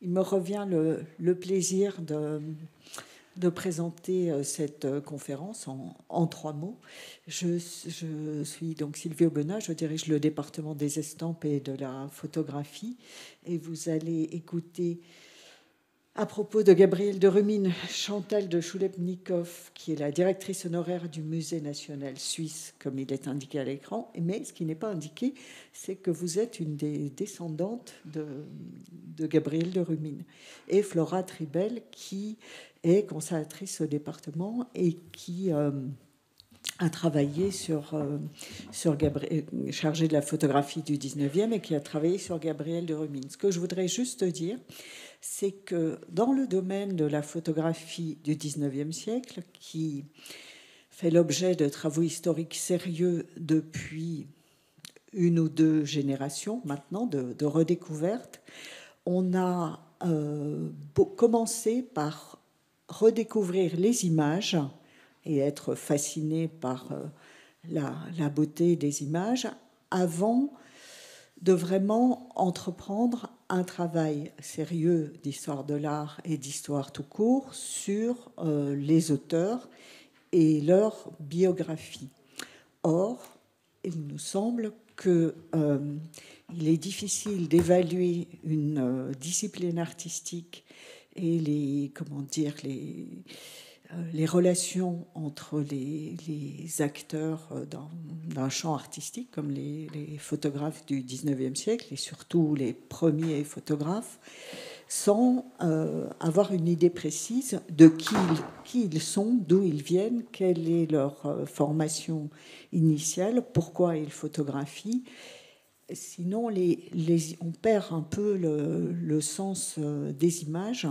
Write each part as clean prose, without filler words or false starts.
Il me revient le plaisir de présenter cette conférence en 3 mots. Je suis donc Sylvie Aubenas, je dirige le département des estampes et de la photographie, et vous allez écouter à propos de Gabrielle de Rumine, Chantal de Choulepnikov, qui est la directrice honoraire du Musée national suisse, comme il est indiqué à l'écran. Mais ce qui n'est pas indiqué, c'est que vous êtes une des descendantes de Gabrielle de Rumine. Et Flora Tribel, qui est conservatrice au département et qui a travaillé sur chargée de la photographie du 19e et qui a travaillé sur Gabrielle de Rumine. Ce que je voudrais juste dire, c'est que dans le domaine de la photographie du 19e siècle, qui fait l'objet de travaux historiques sérieux depuis 1 ou 2 générations maintenant, de redécouverte, on a commencé par redécouvrir les images et être fasciné par la beauté des images avant de vraiment entreprendre un travail sérieux d'histoire de l'art et d'histoire tout court sur les auteurs et leur biographie. Or, il nous semble qu'il est difficile d'évaluer une discipline artistique et les relations entre les acteurs d'un champ artistique, comme les photographes du 19e siècle, et surtout les premiers photographes, sans avoir une idée précise de qui ils sont, d'où ils viennent, quelle est leur formation initiale, pourquoi ils photographient. Sinon, on perd un peu le sens des images.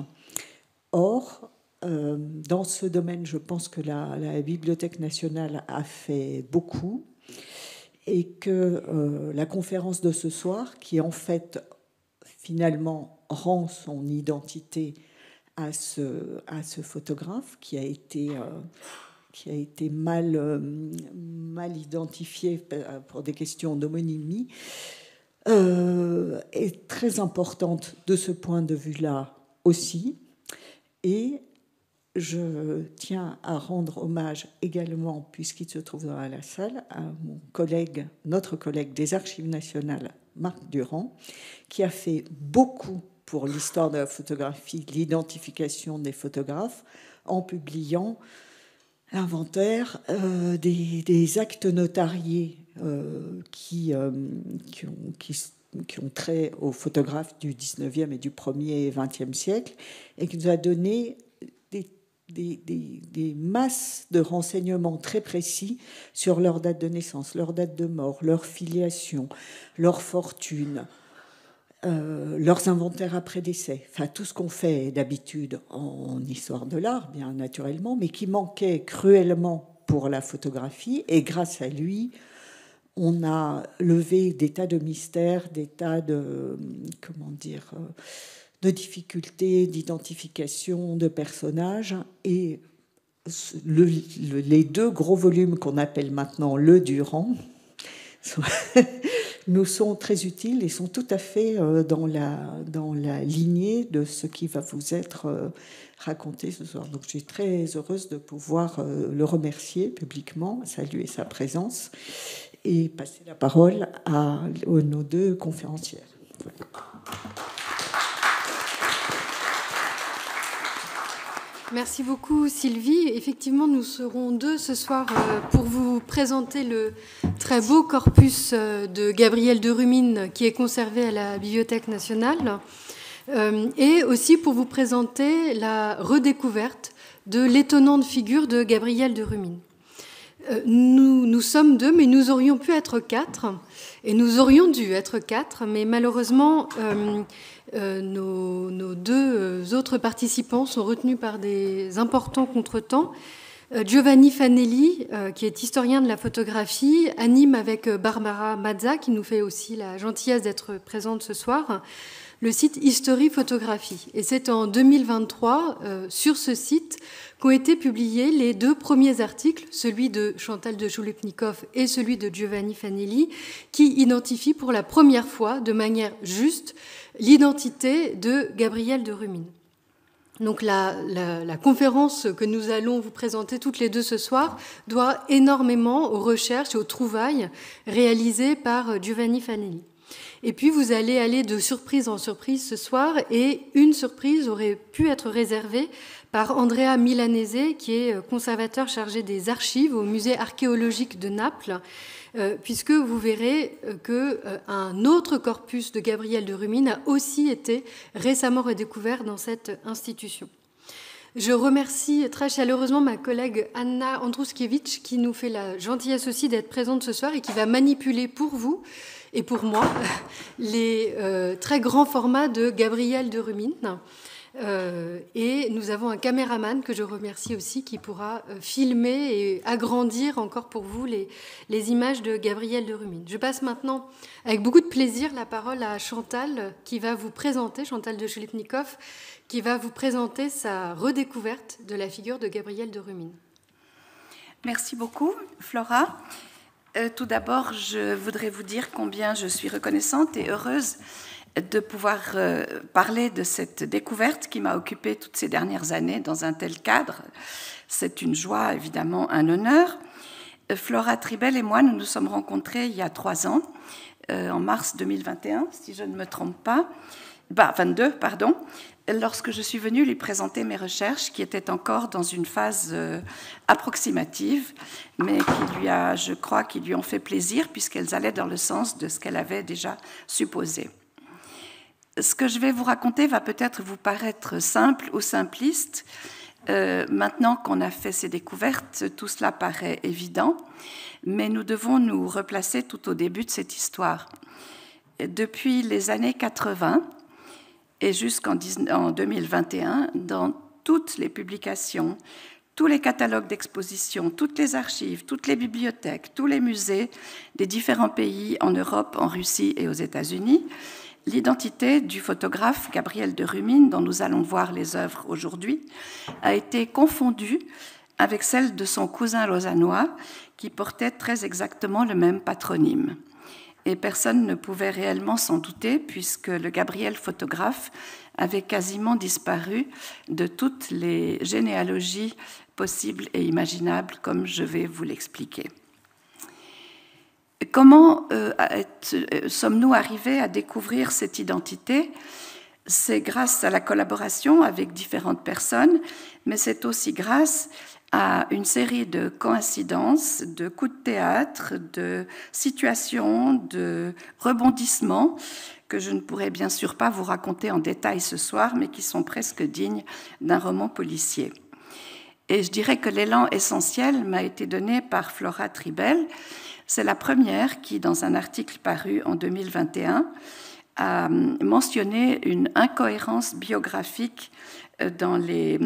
Or, dans ce domaine, je pense que la Bibliothèque nationale a fait beaucoup et que la conférence de ce soir, qui en fait finalement rend son identité à ce photographe qui a été mal identifié pour des questions d'homonymie, est très importante de ce point de vue-là aussi. Et je tiens à rendre hommage également, puisqu'il se trouve dans la salle, à notre collègue des Archives nationales, Marc Durand, qui a fait beaucoup pour l'histoire de la photographie, l'identification des photographes, en publiant l'inventaire des actes notariés qui ont trait aux photographes du 19e et du 1er et 20e siècle, et qui nous a donné des masses de renseignements très précis sur leur date de naissance, leur date de mort, leur filiation, leur fortune, leurs inventaires après décès, enfin tout ce qu'on fait d'habitude en histoire de l'art, bien naturellement, mais qui manquait cruellement pour la photographie. Et grâce à lui, on a levé des tas de mystères, des tas de difficultés d'identification de personnages. Et les 2 gros volumes qu'on appelle maintenant le Durand nous sont très utiles et sont tout à fait dans la lignée de ce qui va vous être raconté ce soir. Donc je suis très heureuse de pouvoir le remercier publiquement, saluer sa présence et passer la parole à nos 2 conférencières. Voilà. Merci beaucoup Sylvie. Effectivement, nous serons 2 ce soir pour vous présenter le très beau corpus de Gabrielle de Rumine qui est conservé à la Bibliothèque nationale et aussi pour vous présenter la redécouverte de l'étonnante figure de Gabrielle de Rumine. Nous sommes 2, mais nous aurions pu être 4 et nous aurions dû être 4, mais malheureusement nos 2 autres participants sont retenus par des importants contretemps. Giovanni Fanelli, qui est historien de la photographie, anime avec Barbara Mazza, qui nous fait aussi la gentillesse d'être présente ce soir, le site History Photographie. Et c'est en 2023, sur ce site, qu'ont été publiés les 2 premiers articles, celui de Chantal de Choulepnikov et celui de Giovanni Fanelli, qui identifient pour la première fois, de manière juste, l'identité de Gabrielle de Rumine. Donc la conférence que nous allons vous présenter toutes les 2 ce soir doit énormément aux recherches et aux trouvailles réalisées par Giovanni Fanelli. Et puis vous allez aller de surprise en surprise ce soir, et une surprise aurait pu être réservée par Andrea Milanese, qui est conservateur chargé des archives au musée archéologique de Naples, puisque vous verrez qu'un autre corpus de Gabrielle de Rumine a aussi été récemment redécouvert dans cette institution. Je remercie très chaleureusement ma collègue Anna Andruskiewicz, qui nous fait la gentillesse aussi d'être présente ce soir et qui va manipuler pour vous et pour moi les très grands formats de Gabrielle de Rumine. Et nous avons un caméraman que je remercie aussi, qui pourra filmer et agrandir encore pour vous les images de Gabrielle de Rumine. Je passe maintenant avec beaucoup de plaisir la parole à Chantal, qui va vous présenter, Chantal de Choulepnikov, qui va vous présenter sa redécouverte de la figure de Gabrielle de Rumine. Merci beaucoup, Flora. Tout d'abord, je voudrais vous dire combien je suis reconnaissante et heureuse de pouvoir parler de cette découverte qui m'a occupée toutes ces dernières années dans un tel cadre. C'est une joie, évidemment, un honneur. Flora Tribel et moi, nous nous sommes rencontrés il y a 3 ans, en mars 2021, si je ne me trompe pas, 22, pardon, lorsque je suis venue lui présenter mes recherches, qui étaient encore dans une phase approximative, mais je crois, qui lui ont fait plaisir, puisqu'elles allaient dans le sens de ce qu'elle avait déjà supposé. Ce que je vais vous raconter va peut-être vous paraître simple ou simpliste. Maintenant qu'on a fait ces découvertes, tout cela paraît évident, mais nous devons nous replacer tout au début de cette histoire. Depuis les années 80 et jusqu'en 2021, dans toutes les publications, tous les catalogues d'exposition, toutes les archives, toutes les bibliothèques, tous les musées des différents pays en Europe, en Russie et aux États-Unis, l'identité du photographe Gabrielle de Rumine, dont nous allons voir les œuvres aujourd'hui, a été confondue avec celle de son cousin lausannois, qui portait très exactement le même patronyme. Et personne ne pouvait réellement s'en douter, puisque le Gabriel photographe avait quasiment disparu de toutes les généalogies possibles et imaginables, comme je vais vous l'expliquer. Comment sommes-nous arrivés à découvrir cette identité? C'est grâce à la collaboration avec différentes personnes, mais c'est aussi grâce à une série de coïncidences, de coups de théâtre, de situations, de rebondissements que je ne pourrai bien sûr pas vous raconter en détail ce soir, mais qui sont presque dignes d'un roman policier. Et je dirais que l'élan essentiel m'a été donné par Flora Tribel. C'est la première qui, dans un article paru en 2021, a mentionné une incohérence biographique dans les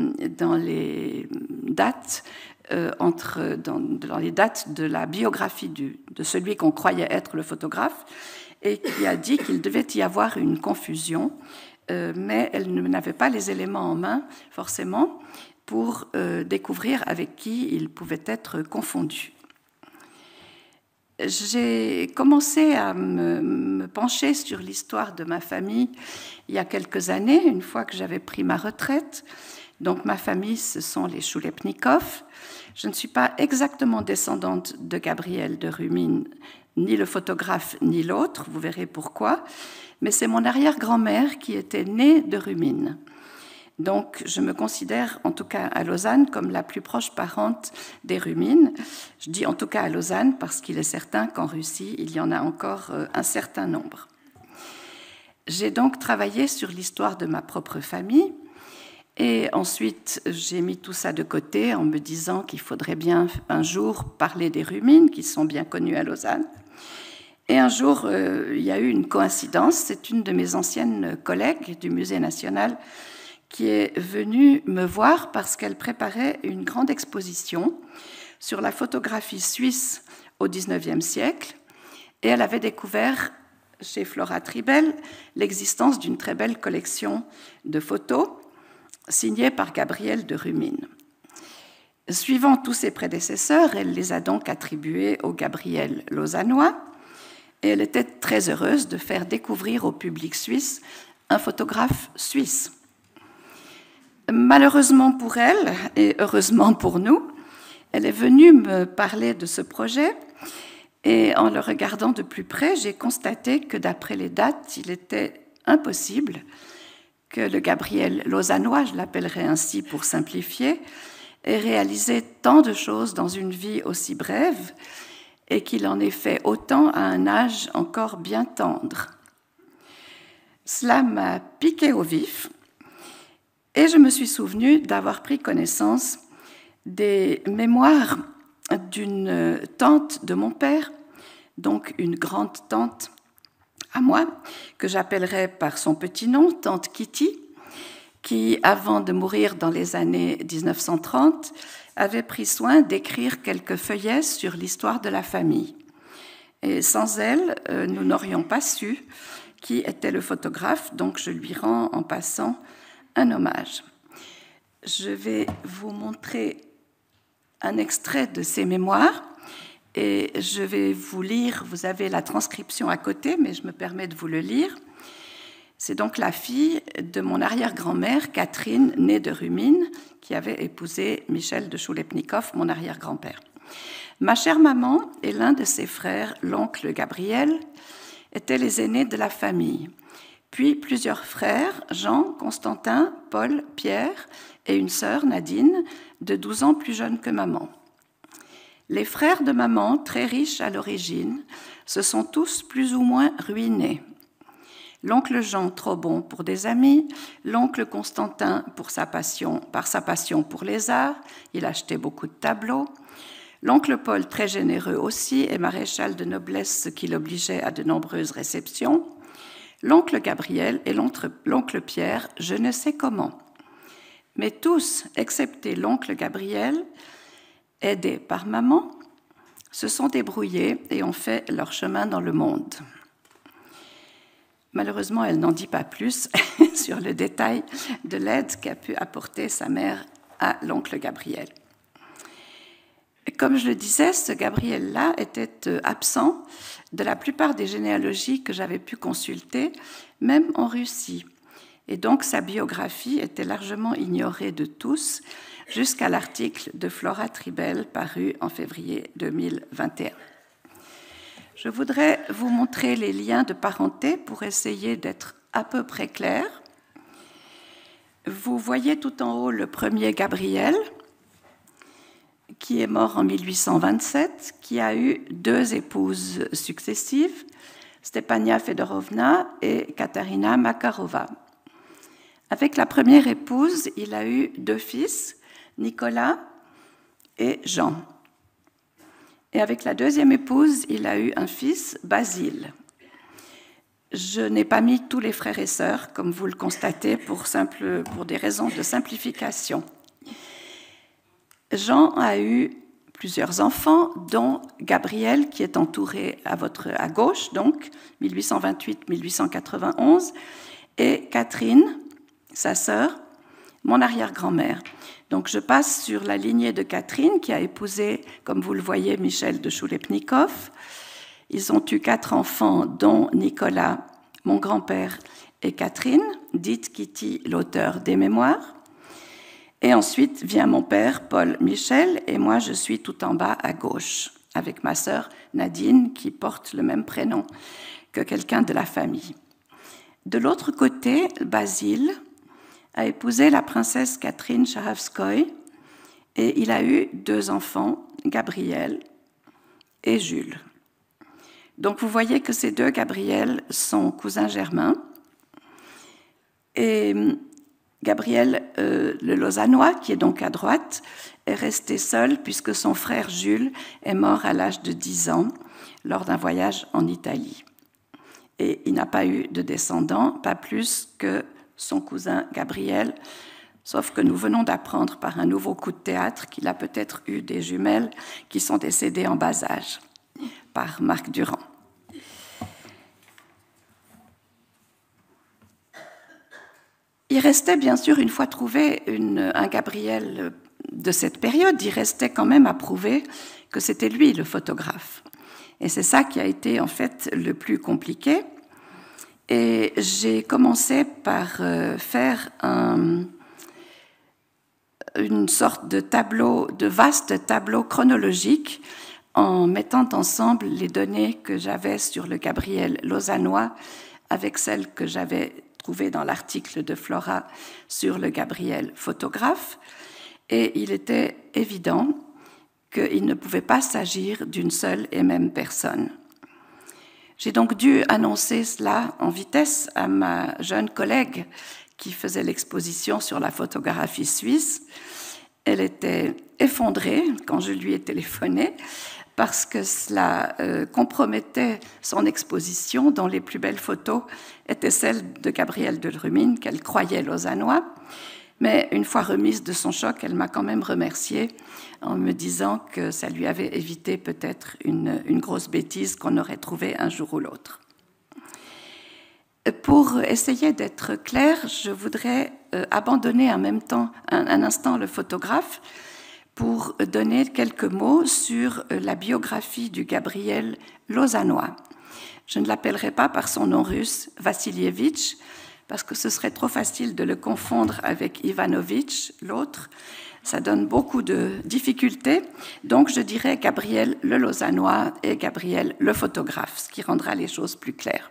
dates dans les dates de la biographie de celui qu'on croyait être le photographe, et qui a dit qu'il devait y avoir une confusion, mais elle n'avait pas les éléments en main, forcément, pour découvrir avec qui il pouvait être confondu. J'ai commencé à me pencher sur l'histoire de ma famille il y a quelques années, une fois que j'avais pris ma retraite. Donc ma famille, ce sont les Choulepnikov. Je ne suis pas exactement descendante de Gabrielle de Rumine, ni le photographe, ni l'autre, vous verrez pourquoi, mais c'est mon arrière-grand-mère qui était née de Rumine. Donc, je me considère, en tout cas à Lausanne, comme la plus proche parente des Rumines. Je dis en tout cas à Lausanne parce qu'il est certain qu'en Russie, il y en a encore un certain nombre. J'ai donc travaillé sur l'histoire de ma propre famille et ensuite, j'ai mis tout ça de côté en me disant qu'il faudrait bien un jour parler des Rumines qui sont bien connues à Lausanne. Et un jour, il y a eu une coïncidence. C'est une de mes anciennes collègues du Musée national qui est venue me voir parce qu'elle préparait une grande exposition sur la photographie suisse au XIXe siècle, et elle avait découvert chez Flora Tribel l'existence d'une très belle collection de photos signées par Gabrielle de Rumine. Suivant tous ses prédécesseurs, elle les a donc attribuées au Gabriel lausannois, et elle était très heureuse de faire découvrir au public suisse un photographe suisse. Malheureusement pour elle, et heureusement pour nous, elle est venue me parler de ce projet, et en le regardant de plus près, j'ai constaté que d'après les dates, il était impossible que le Gabriel lausannois, je l'appellerai ainsi pour simplifier, ait réalisé tant de choses dans une vie aussi brève et qu'il en ait fait autant à un âge encore bien tendre. Cela m'a piqué au vif et je me suis souvenue d'avoir pris connaissance des mémoires d'une tante de mon père, donc une grande tante à moi, que j'appellerai par son petit nom, tante Kitty, qui, avant de mourir dans les années 1930, avait pris soin d'écrire quelques feuillets sur l'histoire de la famille. Et sans elle, nous n'aurions pas su qui était le photographe, donc je lui rends en passant un hommage. Je vais vous montrer un extrait de ses mémoires et je vais vous lire, vous avez la transcription à côté, mais je me permets de vous le lire. C'est donc la fille de mon arrière-grand-mère, Catherine, née de Rumine, qui avait épousé Michel de Choulepnikov, mon arrière-grand-père. Ma chère maman et l'un de ses frères, l'oncle Gabriel, étaient les aînés de la famille. Puis plusieurs frères, Jean, Constantin, Paul, Pierre et une sœur, Nadine, de 12 ans plus jeune que maman. Les frères de maman, très riches à l'origine, se sont tous plus ou moins ruinés. L'oncle Jean, trop bon pour des amis, l'oncle Constantin par sa passion pour les arts, il achetait beaucoup de tableaux, l'oncle Paul, très généreux aussi, et maréchal de noblesse, ce qui l'obligeait à de nombreuses réceptions, l'oncle Gabriel et l'oncle Pierre, je ne sais comment. Mais tous, excepté l'oncle Gabriel, aidés par maman, se sont débrouillés et ont fait leur chemin dans le monde. Malheureusement, elle n'en dit pas plus sur le détail de l'aide qu'a pu apporter sa mère à l'oncle Gabriel. Et comme je le disais, ce Gabriel-là était absent de la plupart des généalogies que j'avais pu consulter, même en Russie. Et donc sa biographie était largement ignorée de tous, jusqu'à l'article de Flora Tribel paru en février 2021. Je voudrais vous montrer les liens de parenté pour essayer d'être à peu près clair. Vous voyez tout en haut le premier Gabriel, qui est mort en 1827, qui a eu 2 épouses successives, Stepania Fedorovna et Katarina Makarova. Avec la première épouse, il a eu 2 fils, Nicolas et Jean. Et avec la deuxième épouse, il a eu un fils, Basile. Je n'ai pas mis tous les frères et sœurs, comme vous le constatez, pour des raisons de simplification. Jean a eu plusieurs enfants, dont Gabriel, qui est entouré à gauche, donc 1828-1891, et Catherine, sa sœur, mon arrière-grand-mère. Donc je passe sur la lignée de Catherine, qui a épousé, comme vous le voyez, Michel de Choulepnikov. Ils ont eu 4 enfants, dont Nicolas, mon grand-père, et Catherine, dite Kitty, l'auteur des mémoires. Et ensuite vient mon père, Paul Michel, et moi je suis tout en bas à gauche, avec ma sœur Nadine, qui porte le même prénom que quelqu'un de la famille. De l'autre côté, Basile a épousé la princesse Catherine Chahavskoy et il a eu 2 enfants, Gabriel et Jules. Donc vous voyez que ces 2 Gabriel sont cousins germains. Et Gabriel, le lausannois, qui est donc à droite, est resté seul puisque son frère Jules est mort à l'âge de 10 ans lors d'un voyage en Italie. Et il n'a pas eu de descendants, pas plus que son cousin Gabriel, sauf que nous venons d'apprendre par un nouveau coup de théâtre qu'il a peut-être eu des jumelles qui sont décédées en bas âge, par Marc Durand. Il restait bien sûr, une fois trouvé un Gabriel de cette période, il restait quand même à prouver que c'était lui le photographe. Et c'est ça qui a été en fait le plus compliqué. Et j'ai commencé par faire une sorte de tableau, de vaste tableau chronologique, en mettant ensemble les données que j'avais sur le Gabriel lausannois avec celles que j'avais trouvées dans l'article de Flora sur le Gabriel photographe. Et il était évident qu'il ne pouvait pas s'agir d'une seule et même personne. J'ai donc dû annoncer cela en vitesse à ma jeune collègue qui faisait l'exposition sur la photographie suisse. Elle était effondrée quand je lui ai téléphoné parce que cela compromettait son exposition dont les plus belles photos étaient celles de Gabriel de Rumine qu'elle croyait lausannois. Mais une fois remise de son choc, elle m'a quand même remerciée en me disant que ça lui avait évité peut-être une grosse bêtise qu'on aurait trouvée un jour ou l'autre. Pour essayer d'être claire, je voudrais abandonner en même temps un instant le photographe pour donner quelques mots sur la biographie du Gabriel lausannois. Je ne l'appellerai pas par son nom russe, Vassilievitch, parce que ce serait trop facile de le confondre avec Ivanovitch, l'autre. Ça donne beaucoup de difficultés. Donc, je dirais Gabriel le lausannois et Gabriel le photographe, ce qui rendra les choses plus claires.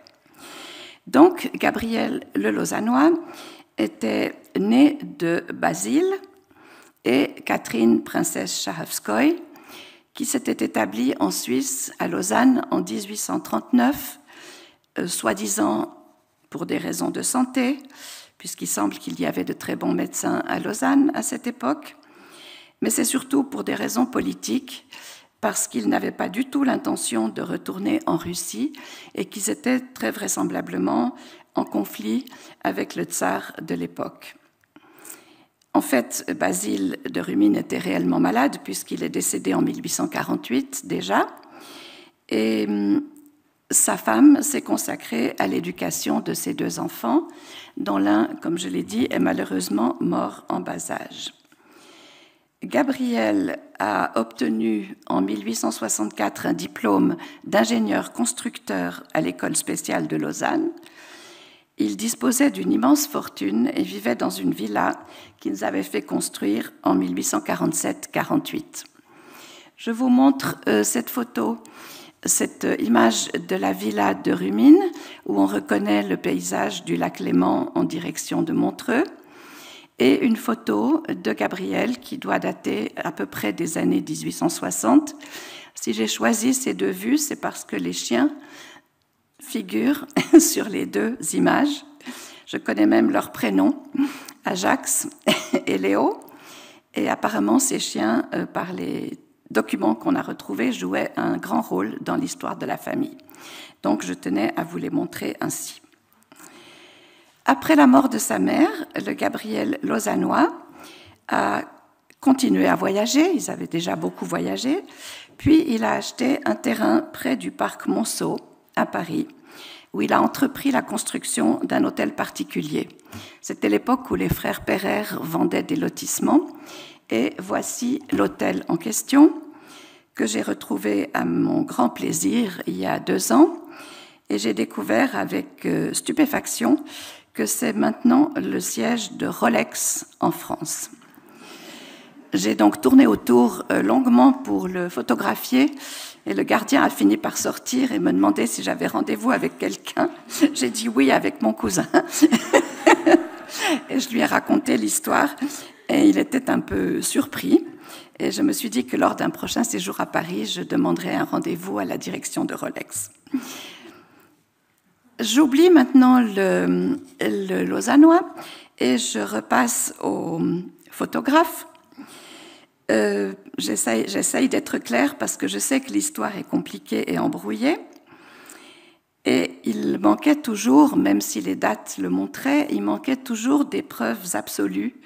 Donc, Gabriel le lausannois était né de Basile et Catherine, princesse Chahavskoy, qui s'était établie en Suisse, à Lausanne, en 1839, soi-disant pour des raisons de santé, puisqu'il semble qu'il y avait de très bons médecins à Lausanne à cette époque, mais c'est surtout pour des raisons politiques, parce qu'ils n'avaient pas du tout l'intention de retourner en Russie et qu'ils étaient très vraisemblablement en conflit avec le tsar de l'époque. En fait, Basile de Rumine était réellement malade, puisqu'il est décédé en 1848 déjà, et sa femme s'est consacrée à l'éducation de ses deux enfants, dont l'un, comme je l'ai dit, est malheureusement mort en bas âge. Gabriel a obtenu en 1864 un diplôme d'ingénieur constructeur à l'école spéciale de Lausanne. Il disposait d'une immense fortune et vivait dans une villa qu'ils avaient fait construire en 1847-48. Je vous montre cette photo, cette image de la villa de Rumine, où on reconnaît le paysage du lac Léman en direction de Montreux, et une photo de Gabriel qui doit dater à peu près des années 1860. Si j'ai choisi ces deux vues, c'est parce que les chiens figurent sur les deux images. Je connais même leurs prénoms, Ajax et Léo, et apparemment ces chiens, par les documents qu'on a retrouvés, jouaient un grand rôle dans l'histoire de la famille. Donc je tenais à vous les montrer ainsi. Après la mort de sa mère, le Gabriel lausannois a continué à voyager, ils avaient déjà beaucoup voyagé, puis il a acheté un terrain près du parc Monceau, à Paris, où il a entrepris la construction d'un hôtel particulier. C'était l'époque où les frères Pereire vendaient des lotissements, et voici l'hôtel en question, que j'ai retrouvé à mon grand plaisir il y a 2 ans, et j'ai découvert avec stupéfaction que c'est maintenant le siège de Rolex en France. J'ai donc tourné autour longuement pour le photographier, et le gardien a fini par sortir et me demander si j'avais rendez-vous avec quelqu'un. J'ai dit oui, avec mon cousin. Et je lui ai raconté l'histoire, et il était un peu surpris. Et je me suis dit que lors d'un prochain séjour à Paris, je demanderais un rendez-vous à la direction de Rolex. J'oublie maintenant le lausannois et je repasse au photographe. J'essaye d'être claire parce que je sais que l'histoire est compliquée et embrouillée. Et il manquait toujours, même si les dates le montraient, il manquait toujours des preuves absolues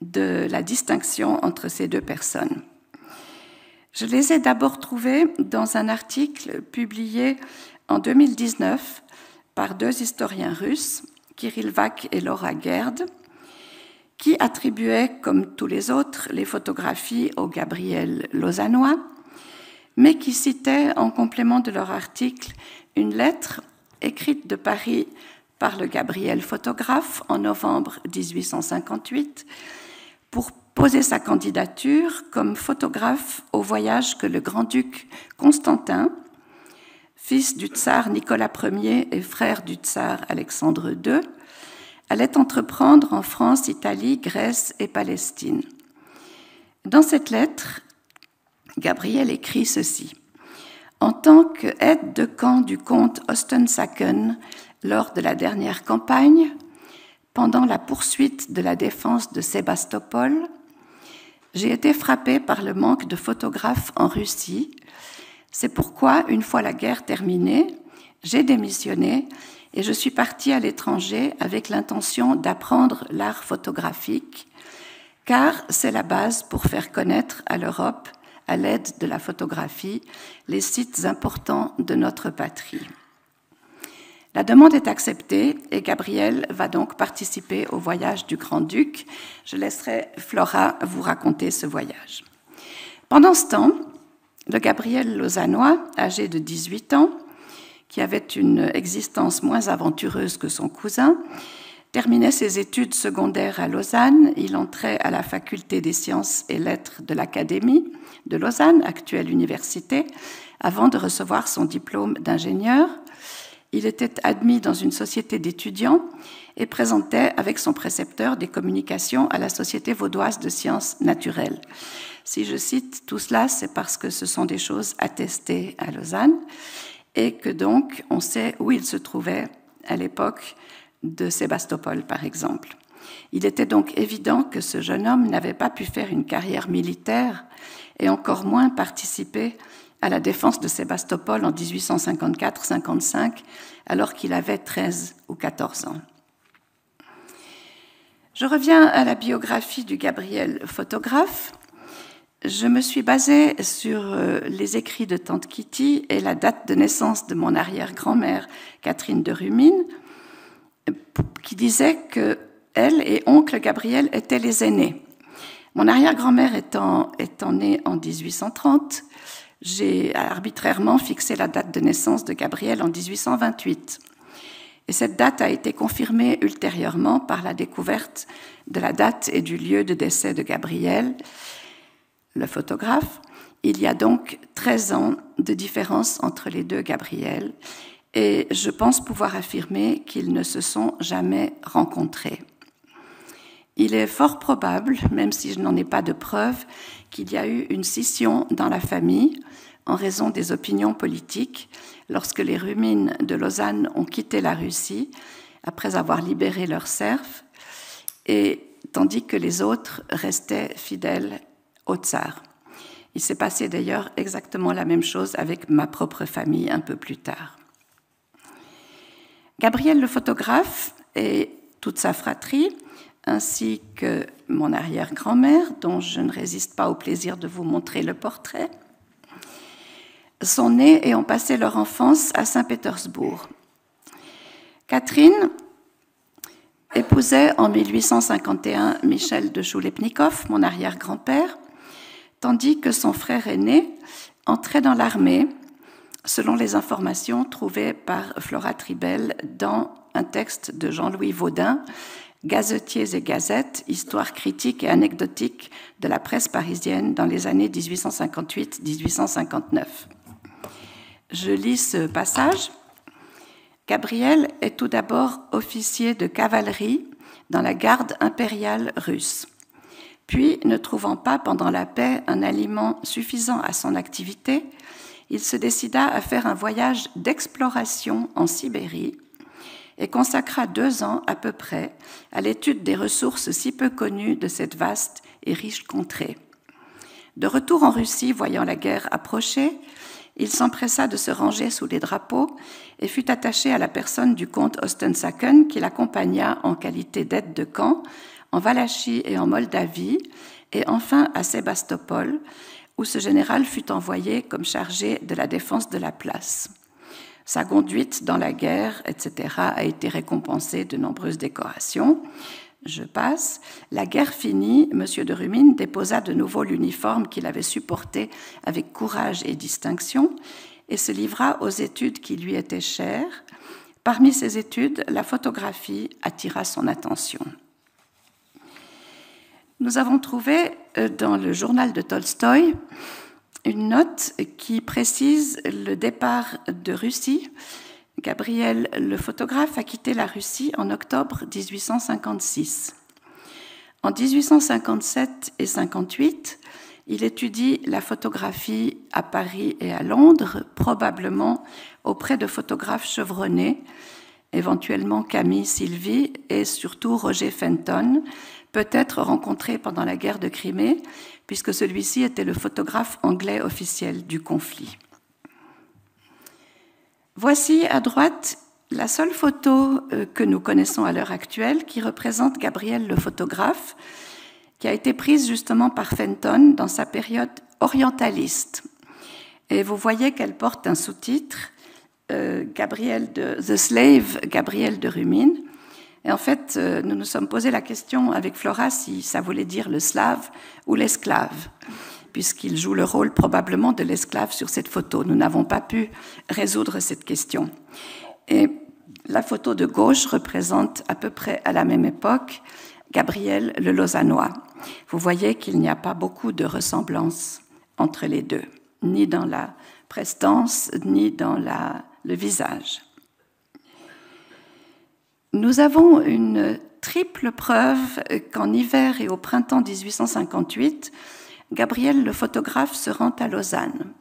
de la distinction entre ces deux personnes. Je les ai d'abord trouvées dans un article publié en 2019 par 2 historiens russes, Kirill Vak et Laura Gerd, qui attribuait, comme tous les autres, les photographies au Gabriel lausannois, mais qui citait en complément de leur article une lettre écrite de Paris par le Gabriel photographe en novembre 1858 pour poser sa candidature comme photographe au voyage que le grand-duc Constantin, fils du tsar Nicolas Ier et frère du tsar Alexandre II, allait entreprendre en France, Italie, Grèce et Palestine. Dans cette lettre, Gabriel écrit ceci. En tant qu'aide de camp du comte Ostensacken lors de la dernière campagne, pendant la poursuite de la défense de Sébastopol, j'ai été frappé par le manque de photographes en Russie. C'est pourquoi, une fois la guerre terminée, j'ai démissionné et je suis parti à l'étranger avec l'intention d'apprendre l'art photographique, car c'est la base pour faire connaître à l'Europe, à l'aide de la photographie, les sites importants de notre patrie. La demande est acceptée et Gabriel va donc participer au voyage du Grand-Duc. Je laisserai Flora vous raconter ce voyage. Pendant ce temps, le Gabriel lausannois, âgé de 18 ans, qui avait une existence moins aventureuse que son cousin, terminait ses études secondaires à Lausanne. Il entrait à la faculté des sciences et lettres de l'Académie de Lausanne, actuelle université, avant de recevoir son diplôme d'ingénieur. Il était admis dans une société d'étudiants et présentait avec son précepteur des communications à la Société vaudoise de sciences naturelles. Si je cite tout cela, c'est parce que ce sont des choses attestées à Lausanne et que donc on sait où il se trouvait à l'époque de Sébastopol, par exemple. Il était donc évident que ce jeune homme n'avait pas pu faire une carrière militaire et encore moins participer à la défense de Sébastopol en 1854-55, alors qu'il avait 13 ou 14 ans. Je reviens à la biographie du Gabriel photographe. Je me suis basée sur les écrits de Tante Kitty et la date de naissance de mon arrière-grand-mère, Catherine de Rumine, qui disait que elle et oncle Gabriel étaient les aînés. Mon arrière-grand-mère étant née en 1830, j'ai arbitrairement fixé la date de naissance de Gabriel en 1828. Et cette date a été confirmée ultérieurement par la découverte de la date et du lieu de décès de Gabriel, le photographe. Il y a donc 13 ans de différence entre les deux Gabriel, et je pense pouvoir affirmer qu'ils ne se sont jamais rencontrés. Il est fort probable, même si je n'en ai pas de preuves, qu'il y a eu une scission dans la famille en raison des opinions politiques lorsque les Rumines de Lausanne ont quitté la Russie après avoir libéré leurs serfs, et tandis que les autres restaient fidèles au tsar. Il s'est passé d'ailleurs exactement la même chose avec ma propre famille un peu plus tard. Gabriel le photographe et toute sa fratrie, ainsi que mon arrière-grand-mère, dont je ne résiste pas au plaisir de vous montrer le portrait, sont nés et ont passé leur enfance à Saint-Pétersbourg. Catherine épousait en 1851 Michel de Choulepnikov, mon arrière-grand-père, tandis que son frère aîné entrait dans l'armée, selon les informations trouvées par Flora Tribel dans un texte de Jean-Louis Vaudin, Gazetiers et gazettes, histoire critique et anecdotique de la presse parisienne dans les années 1858-1859. Je lis ce passage. Gabriel est tout d'abord officier de cavalerie dans la garde impériale russe. Puis, ne trouvant pas pendant la paix un aliment suffisant à son activité, il se décida à faire un voyage d'exploration en Sibérie et consacra 2 ans à peu près à l'étude des ressources si peu connues de cette vaste et riche contrée. De retour en Russie, voyant la guerre approcher, il s'empressa de se ranger sous les drapeaux et fut attaché à la personne du comte Ostensacken qui l'accompagna en qualité d'aide de camp en Valachie et en Moldavie, et enfin à Sébastopol, où ce général fut envoyé comme chargé de la défense de la place. Sa conduite dans la guerre, etc., a été récompensée de nombreuses décorations. je passe. La guerre finie, M. de Rumine déposa de nouveau l'uniforme qu'il avait supporté avec courage et distinction et se livra aux études qui lui étaient chères. Parmi ces études, la photographie attira son attention. Nous avons trouvé dans le journal de Tolstoï une note qui précise le départ de Russie. Gabriel, le photographe, a quitté la Russie en octobre 1856. En 1857 et 58, il étudie la photographie à Paris et à Londres, probablement auprès de photographes chevronnés, éventuellement Camille Sylvie et surtout Roger Fenton, peut-être rencontré pendant la guerre de Crimée, puisque celui-ci était le photographe anglais officiel du conflit. Voici à droite la seule photo que nous connaissons à l'heure actuelle qui représente Gabriel le photographe, qui a été prise justement par Fenton dans sa période orientaliste. Et vous voyez qu'elle porte un sous-titre, The Slave, Gabriel de Rumine. Et en fait, nous nous sommes posé la question avec Flora si ça voulait dire le slave ou l'esclave, puisqu'il joue le rôle probablement de l'esclave sur cette photo. Nous n'avons pas pu résoudre cette question. Et la photo de gauche représente à peu près à la même époque Gabriel le Lausannois. Vous voyez qu'il n'y a pas beaucoup de ressemblance entre les deux, ni dans la prestance, ni dans le visage. Nous avons une triple preuve qu'en hiver et au printemps 1858, Gabriel le photographe se rend à Lausanne.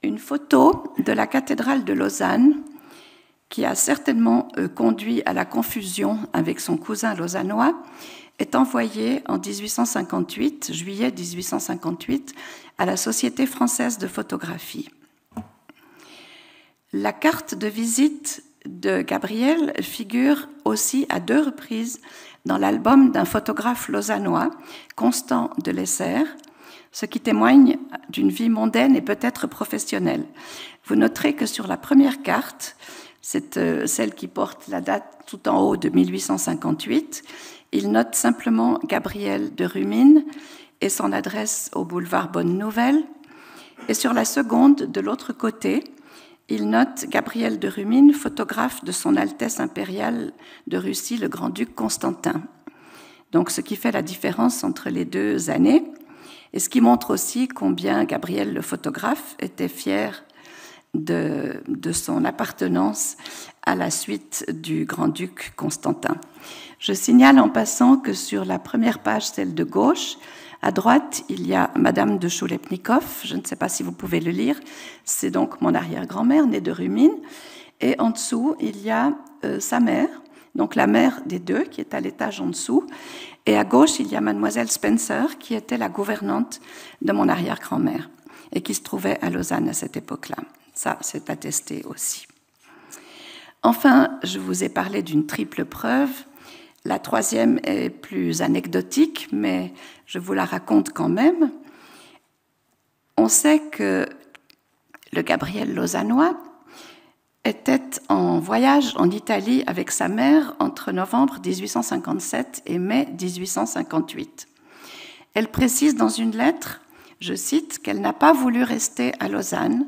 Une photo de la cathédrale de Lausanne qui a certainement conduit à la confusion avec son cousin lausannois, est envoyée en 1858, juillet 1858, à la Société française de photographie. La carte de visite de Gabriel figure aussi à 2 reprises dans l'album d'un photographe lausannois, Constant de Lesser, ce qui témoigne d'une vie mondaine et peut-être professionnelle. Vous noterez que sur la première carte, c'est celle qui porte la date tout en haut de 1858, il note simplement Gabriel de Rumine et son adresse au boulevard Bonne Nouvelle. Et sur la seconde, de l'autre côté, il note Gabriel de Rumine, photographe de son Altesse impériale de Russie, le grand-duc Constantin. Donc, ce qui fait la différence entre les 2 années, et ce qui montre aussi combien Gabriel le photographe était fier de son appartenance à la suite du grand-duc Constantin. Je signale en passant que sur la première page, celle de gauche, à droite, il y a Madame de Choulepnikov, je ne sais pas si vous pouvez le lire, c'est donc mon arrière-grand-mère, née de Rumine, et en dessous, il y a sa mère, donc la mère des 2, qui est à l'étage en dessous, et à gauche, il y a Mademoiselle Spencer, qui était la gouvernante de mon arrière-grand-mère, et qui se trouvait à Lausanne à cette époque-là. Ça, c'est attesté aussi. Enfin, je vous ai parlé d'une triple preuve. La troisième est plus anecdotique, mais je vous la raconte quand même. On sait que le Gabriel lausannois était en voyage en Italie avec sa mère entre novembre 1857 et mai 1858. Elle précise dans une lettre, je cite, qu'elle n'a pas voulu rester à Lausanne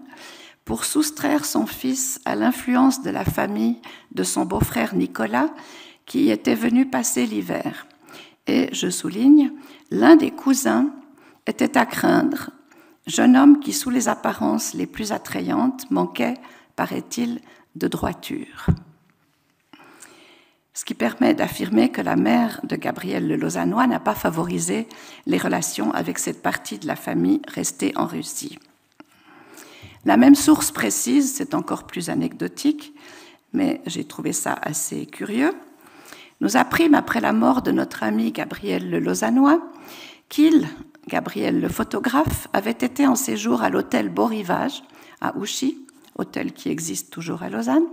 pour soustraire son fils à l'influence de la famille de son beau-frère Nicolas, qui était venu passer l'hiver. Et, je souligne, l'un des cousins était à craindre, jeune homme qui, sous les apparences les plus attrayantes, manquait, paraît-il, de droiture. Ce qui permet d'affirmer que la mère de Gabriel le Lausannois n'a pas favorisé les relations avec cette partie de la famille restée en Russie. La même source précise, c'est encore plus anecdotique, mais j'ai trouvé ça assez curieux, nous apprîmes après la mort de notre ami Gabriel le Lausannois qu'il, Gabriel le photographe, avait été en séjour à l'hôtel Beau Rivage, à Ouchy, hôtel qui existe toujours à Lausanne,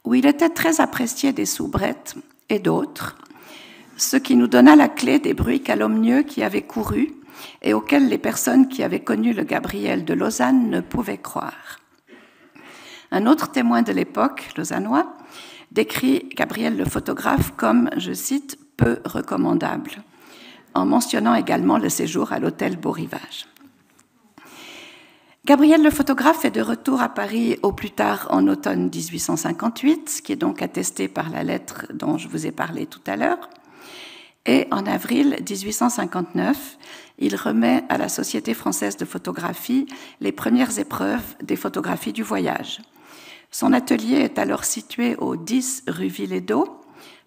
où il était très apprécié des soubrettes et d'autres, ce qui nous donna la clé des bruits calomnieux qui avaient couru et auxquels les personnes qui avaient connu le Gabriel de Lausanne ne pouvaient croire. Un autre témoin de l'époque, lausannois, décrit Gabriel le photographe comme, je cite, « peu recommandable, en mentionnant également le séjour à l'hôtel Beau Rivage. Gabriel le photographe est de retour à Paris au plus tard en automne 1858, ce qui est donc attesté par la lettre dont je vous ai parlé tout à l'heure. Et en avril 1859, il remet à la Société française de photographie les premières épreuves des photographies du voyage. Son atelier est alors situé au 10 rue Villédot,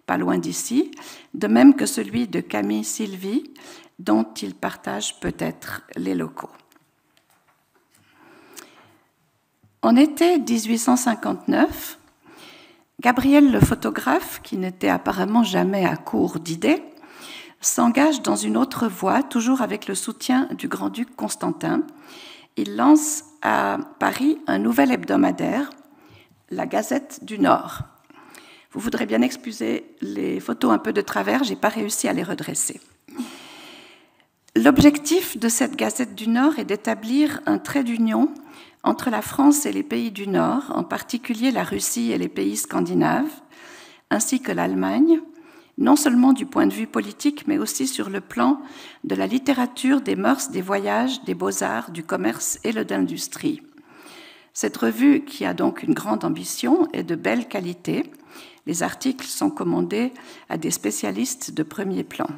pas loin d'ici, de même que celui de Camille Sylvie, dont il partage peut-être les locaux. En été 1859, Gabriel le photographe, qui n'était apparemment jamais à court d'idées, s'engage dans une autre voie, toujours avec le soutien du grand-duc Constantin. Il lance à Paris un nouvel hebdomadaire, la Gazette du Nord. Vous voudrez bien excuser les photos un peu de travers, je n'ai pas réussi à les redresser. L'objectif de cette Gazette du Nord est d'établir un trait d'union entre la France et les pays du Nord, en particulier la Russie et les pays scandinaves, ainsi que l'Allemagne, non seulement du point de vue politique, mais aussi sur le plan de la littérature, des mœurs, des voyages, des beaux-arts, du commerce et de l'industrie. Cette revue, qui a donc une grande ambition, est de belle qualité. Les articles sont commandés à des spécialistes de premier plan.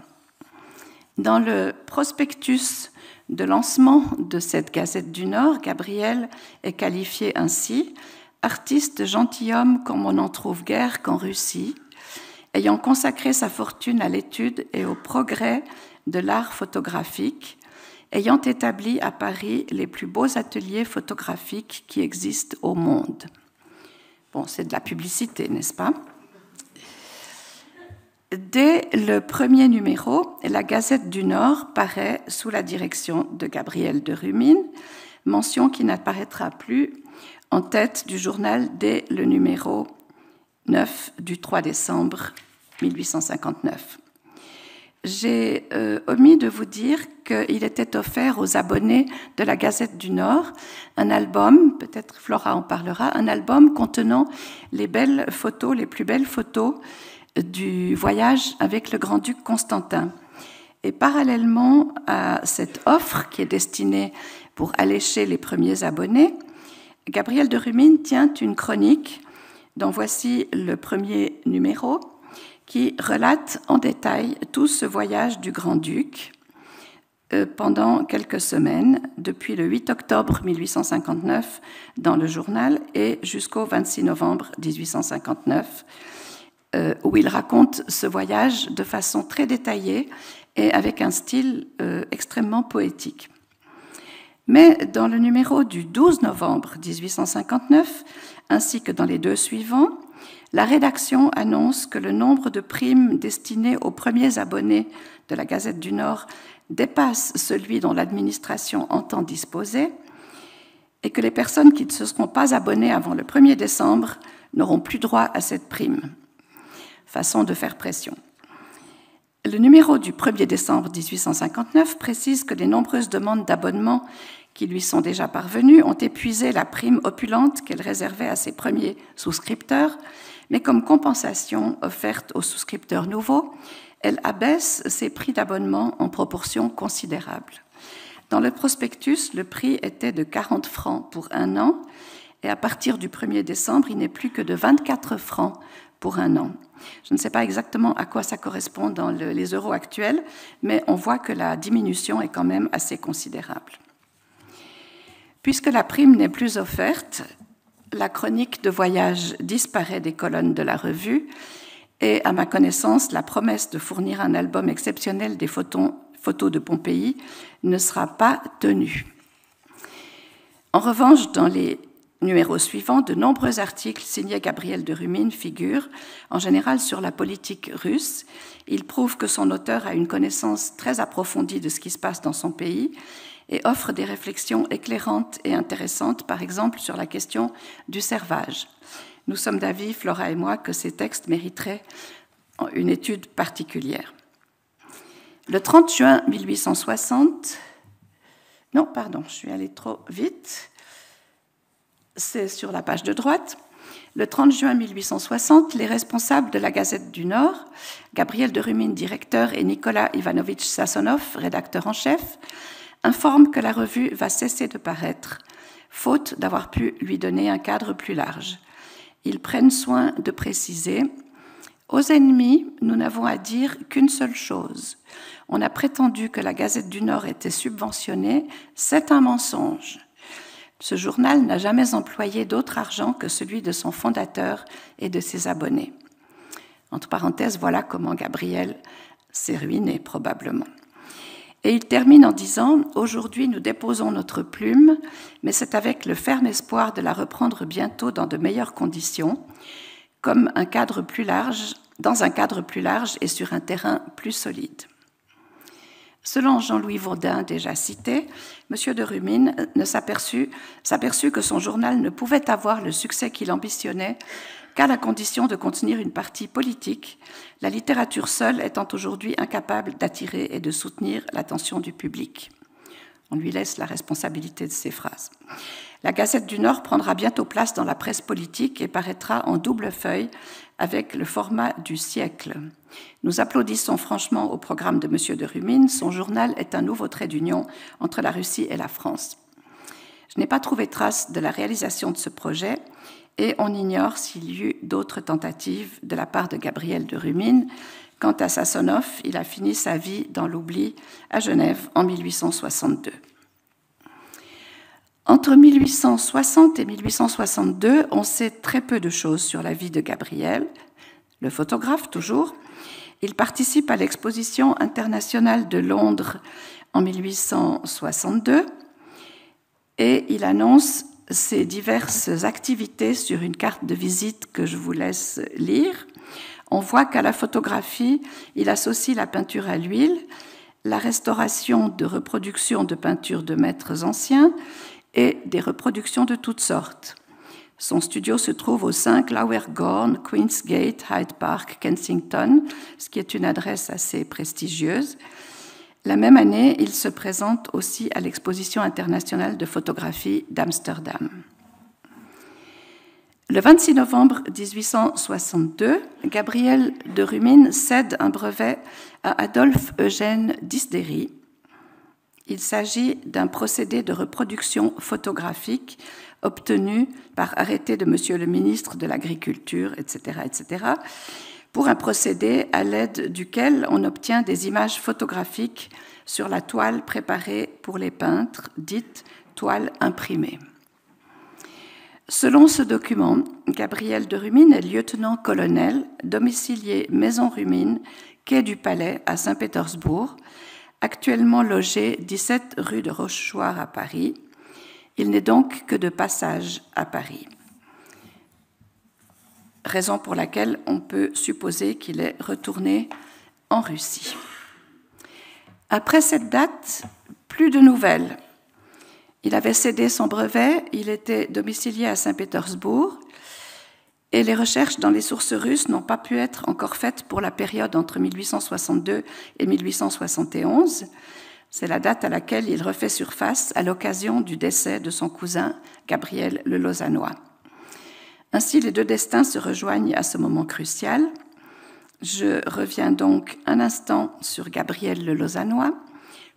Dans le prospectus de lancement de cette Gazette du Nord, Gabriel est qualifié ainsi « artiste gentilhomme comme on n'en trouve guère qu'en Russie », ayant consacré sa fortune à l'étude et au progrès de l'art photographique, ayant établi à Paris les plus beaux ateliers photographiques qui existent au monde. Bon, c'est de la publicité, n'est-ce pas ? Dès le premier numéro, la Gazette du Nord paraît sous la direction de Gabriel de Rumine, mention qui n'apparaîtra plus en tête du journal dès le numéro 9 du 3 décembre 1859. J'ai omis de vous dire qu'il était offert aux abonnés de la Gazette du Nord un album, peut-être Flora en parlera, un album contenant les belles photos, les plus belles photos du voyage avec le grand-duc Constantin. Et parallèlement à cette offre qui est destinée pour allécher les premiers abonnés, Gabriel de Rumine tient une chronique dont voici le premier numéro qui relate en détail tout ce voyage du grand-duc pendant quelques semaines, depuis le 8 octobre 1859 dans le journal et jusqu'au 26 novembre 1859, où il raconte ce voyage de façon très détaillée et avec un style extrêmement poétique. Mais dans le numéro du 12 novembre 1859, ainsi que dans les deux suivants, la rédaction annonce que le nombre de primes destinées aux premiers abonnés de la Gazette du Nord dépasse celui dont l'administration entend disposer et que les personnes qui ne se seront pas abonnées avant le 1er décembre n'auront plus droit à cette prime. Façon de faire pression. Le numéro du 1er décembre 1859 précise que les nombreuses demandes d'abonnement qui lui sont déjà parvenues ont épuisé la prime opulente qu'elle réservait à ses premiers souscripteurs, mais comme compensation offerte aux souscripteurs nouveaux, elle abaisse ses prix d'abonnement en proportion considérable. Dans le prospectus, le prix était de 40 francs pour un an, et à partir du 1er décembre, il n'est plus que de 24 francs pour un an. Je ne sais pas exactement à quoi ça correspond dans les euros actuels, mais on voit que la diminution est quand même assez considérable. Puisque la prime n'est plus offerte, la chronique de voyage disparaît des colonnes de la revue et, à ma connaissance, la promesse de fournir un album exceptionnel des photos de Pompéi ne sera pas tenue. En revanche, dans les numéros suivants, de nombreux articles signés Gabriel de Rumine figurent, en général sur la politique russe. Il prouve que son auteur a une connaissance très approfondie de ce qui se passe dans son pays et offre des réflexions éclairantes et intéressantes, par exemple sur la question du servage. Nous sommes d'avis, Flora et moi, que ces textes mériteraient une étude particulière. Le 30 juin 1860, non, pardon, je suis allée trop vite, c'est sur la page de droite, Le 30 juin 1860, les responsables de la Gazette du Nord, Gabriel de Rumine, directeur, et Nicolas Ivanovitch Sassonov, rédacteur en chef, informent que la revue va cesser de paraître, faute d'avoir pu lui donner un cadre plus large. Ils prennent soin de préciser « Aux ennemis, nous n'avons à dire qu'une seule chose. On a prétendu que la Gazette du Nord était subventionnée. C'est un mensonge. Ce journal n'a jamais employé d'autre argent que celui de son fondateur et de ses abonnés. » Entre parenthèses, voilà comment Gabriel s'est ruiné probablement. Et il termine en disant « Aujourd'hui, nous déposons notre plume, mais c'est avec le ferme espoir de la reprendre bientôt dans de meilleures conditions, comme un cadre plus large, dans un cadre plus large et sur un terrain plus solide. » Selon Jean-Louis Vaudin, déjà cité, M. de Rumine s'aperçut que son journal ne pouvait avoir le succès qu'il ambitionnait qu'à la condition de contenir une partie politique, la littérature seule étant aujourd'hui incapable d'attirer et de soutenir l'attention du public. On lui laisse la responsabilité de ces phrases. La Gazette du Nord prendra bientôt place dans la presse politique et paraîtra en double feuille avec le format du siècle. Nous applaudissons franchement au programme de M. de Rumine. Son journal est un nouveau trait d'union entre la Russie et la France. Je n'ai pas trouvé trace de la réalisation de ce projet et on ignore s'il y eut d'autres tentatives de la part de Gabriel de Rumine. Quant à Sassonov, il a fini sa vie dans l'oubli à Genève en 1862. Entre 1860 et 1862, on sait très peu de choses sur la vie de Gabriel, le photographe toujours. Il participe à l'exposition internationale de Londres en 1862 et il annonce ses diverses activités sur une carte de visite que je vous laisse lire. On voit qu'à la photographie, il associe la peinture à l'huile, la restauration de reproductions de peintures de maîtres anciens et des reproductions de toutes sortes. Son studio se trouve au 5 Lower Gorn, Queen's Gate, Hyde Park, Kensington, ce qui est une adresse assez prestigieuse. La même année, il se présente aussi à l'Exposition internationale de photographie d'Amsterdam. Le 26 novembre 1862, Gabriel de Rumine cède un brevet à Adolphe Eugène Disdéry. Il s'agit d'un procédé de reproduction photographique obtenu par arrêté de Monsieur le ministre de l'Agriculture, etc., pour un procédé à l'aide duquel on obtient des images photographiques sur la toile préparée pour les peintres, dite toile imprimée. Selon ce document, Gabriel de Rumine est lieutenant-colonel, domicilié Maison Rumine, quai du Palais à Saint-Pétersbourg, actuellement logé 17 rue de Rochechouart à Paris. Il n'est donc que de passage à Paris. Raison pour laquelle on peut supposer qu'il est retourné en Russie. Après cette date, plus de nouvelles. Il avait cédé son brevet, il était domicilié à Saint-Pétersbourg, et les recherches dans les sources russes n'ont pas pu être encore faites pour la période entre 1862 et 1871. C'est la date à laquelle il refait surface à l'occasion du décès de son cousin Gabriel le Lausannois. Ainsi, les deux destins se rejoignent à ce moment crucial. Je reviens donc un instant sur Gabriel le Lausannois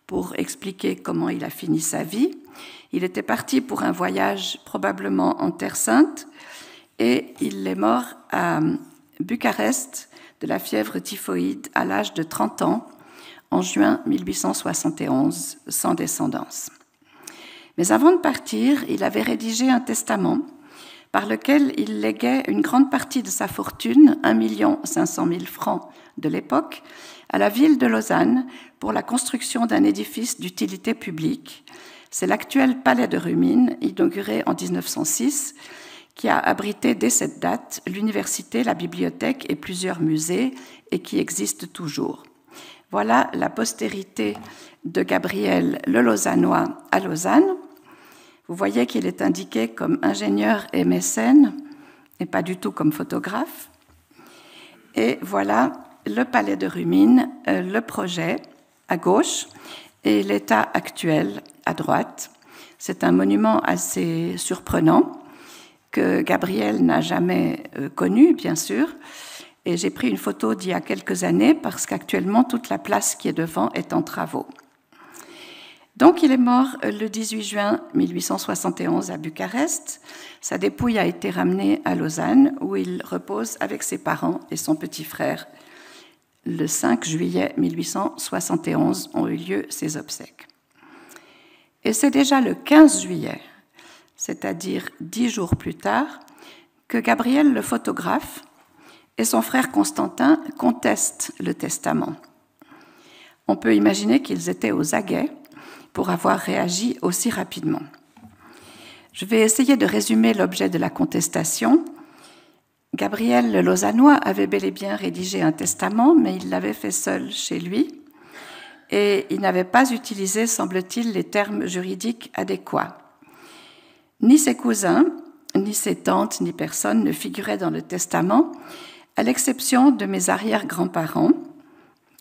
pour expliquer comment il a fini sa vie. Il était parti pour un voyage probablement en Terre Sainte et il est mort à Bucarest de la fièvre typhoïde à l'âge de 30 ans en juin 1871, sans descendance. Mais avant de partir, il avait rédigé un testament par lequel il léguait une grande partie de sa fortune, 1 500 000 francs de l'époque, à la ville de Lausanne pour la construction d'un édifice d'utilité publique. C'est l'actuel palais de Rumine, inauguré en 1906, qui a abrité dès cette date l'université, la bibliothèque et plusieurs musées, et qui existe toujours. Voilà la postérité de Gabriel le Lausannois à Lausanne. Vous voyez qu'il est indiqué comme ingénieur et mécène, et pas du tout comme photographe. Et voilà le palais de Rumine, le projet à gauche et l'état actuel à droite. C'est un monument assez surprenant. que Gabriel n'a jamais connu, bien sûr. Et j'ai pris une photo d'il y a quelques années parce qu'actuellement, toute la place qui est devant est en travaux. Donc, il est mort le 18 juin 1871 à Bucarest. Sa dépouille a été ramenée à Lausanne, où il repose avec ses parents et son petit frère. Le 5 juillet 1871 ont eu lieu ses obsèques. Et c'est déjà le 15 juillet, c'est-à-dire 10 jours plus tard, que Gabriel, le photographe, et son frère Constantin contestent le testament. On peut imaginer qu'ils étaient aux aguets pour avoir réagi aussi rapidement. Je vais essayer de résumer l'objet de la contestation. Gabriel le Lausannois avait bel et bien rédigé un testament, mais il l'avait fait seul chez lui, et il n'avait pas utilisé, semble-t-il, les termes juridiques adéquats. Ni ses cousins, ni ses tantes, ni personne ne figuraient dans le testament, à l'exception de mes arrière-grands-parents,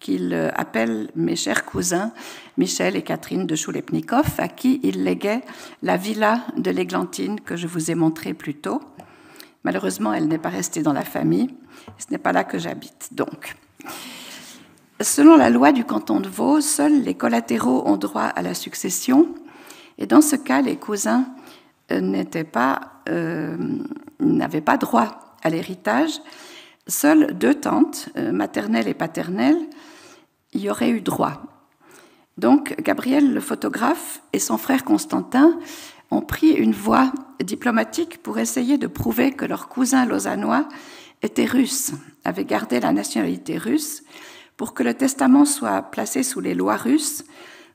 qu'il appelle mes chers cousins Michel et Catherine de Choulepnikov, à qui il léguait la villa de l'Églantine que je vous ai montrée plus tôt. Malheureusement, elle n'est pas restée dans la famille. Ce n'est pas là que j'habite, donc. Selon la loi du canton de Vaud, seuls les collatéraux ont droit à la succession. Et dans ce cas, les cousins n'avaient pas droit à l'héritage. Seules 2 tantes, maternelle et paternelle, y auraient eu droit. Donc, Gabriel, le photographe, et son frère Constantin ont pris une voie diplomatique pour essayer de prouver que leur cousin lausannois était russe, avait gardé la nationalité russe, pour que le testament soit placé sous les lois russes,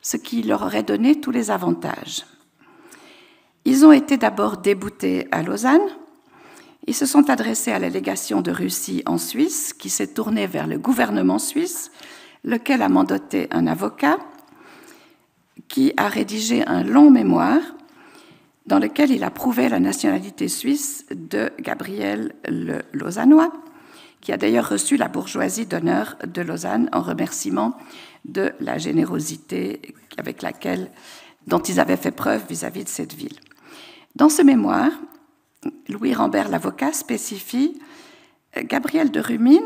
ce qui leur aurait donné tous les avantages. Ils ont été d'abord déboutés à Lausanne. Ils se sont adressés à la légation de Russie en Suisse, qui s'est tournée vers le gouvernement suisse, lequel a mandaté un avocat qui a rédigé un long mémoire dans lequel il a prouvé la nationalité suisse de Gabriel le Lausannois, qui a d'ailleurs reçu la bourgeoisie d'honneur de Lausanne en remerciement de la générosité dont ils avaient fait preuve vis-à-vis de cette ville. Dans ce mémoire, Louis Rambert, l'avocat, spécifie Gabriel de Rumine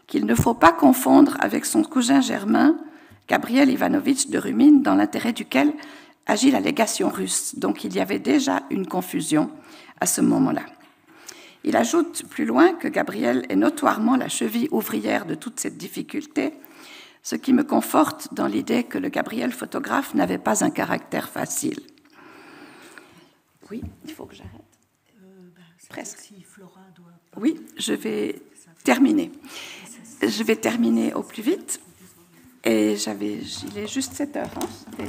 qu'il ne faut pas confondre avec son cousin germain, Gabriel Ivanovitch de Rumine, dans l'intérêt duquel agit la légation russe. Donc il y avait déjà une confusion à ce moment-là. Il ajoute plus loin que Gabriel est notoirement la cheville ouvrière de toute cette difficulté, ce qui me conforte dans l'idée que le Gabriel photographe n'avait pas un caractère facile. Oui, il faut que j'arrête. Presque. Si Flora doit... Oui, je vais terminer. Je vais terminer au plus vite. Et il est juste 7 heures. Hein,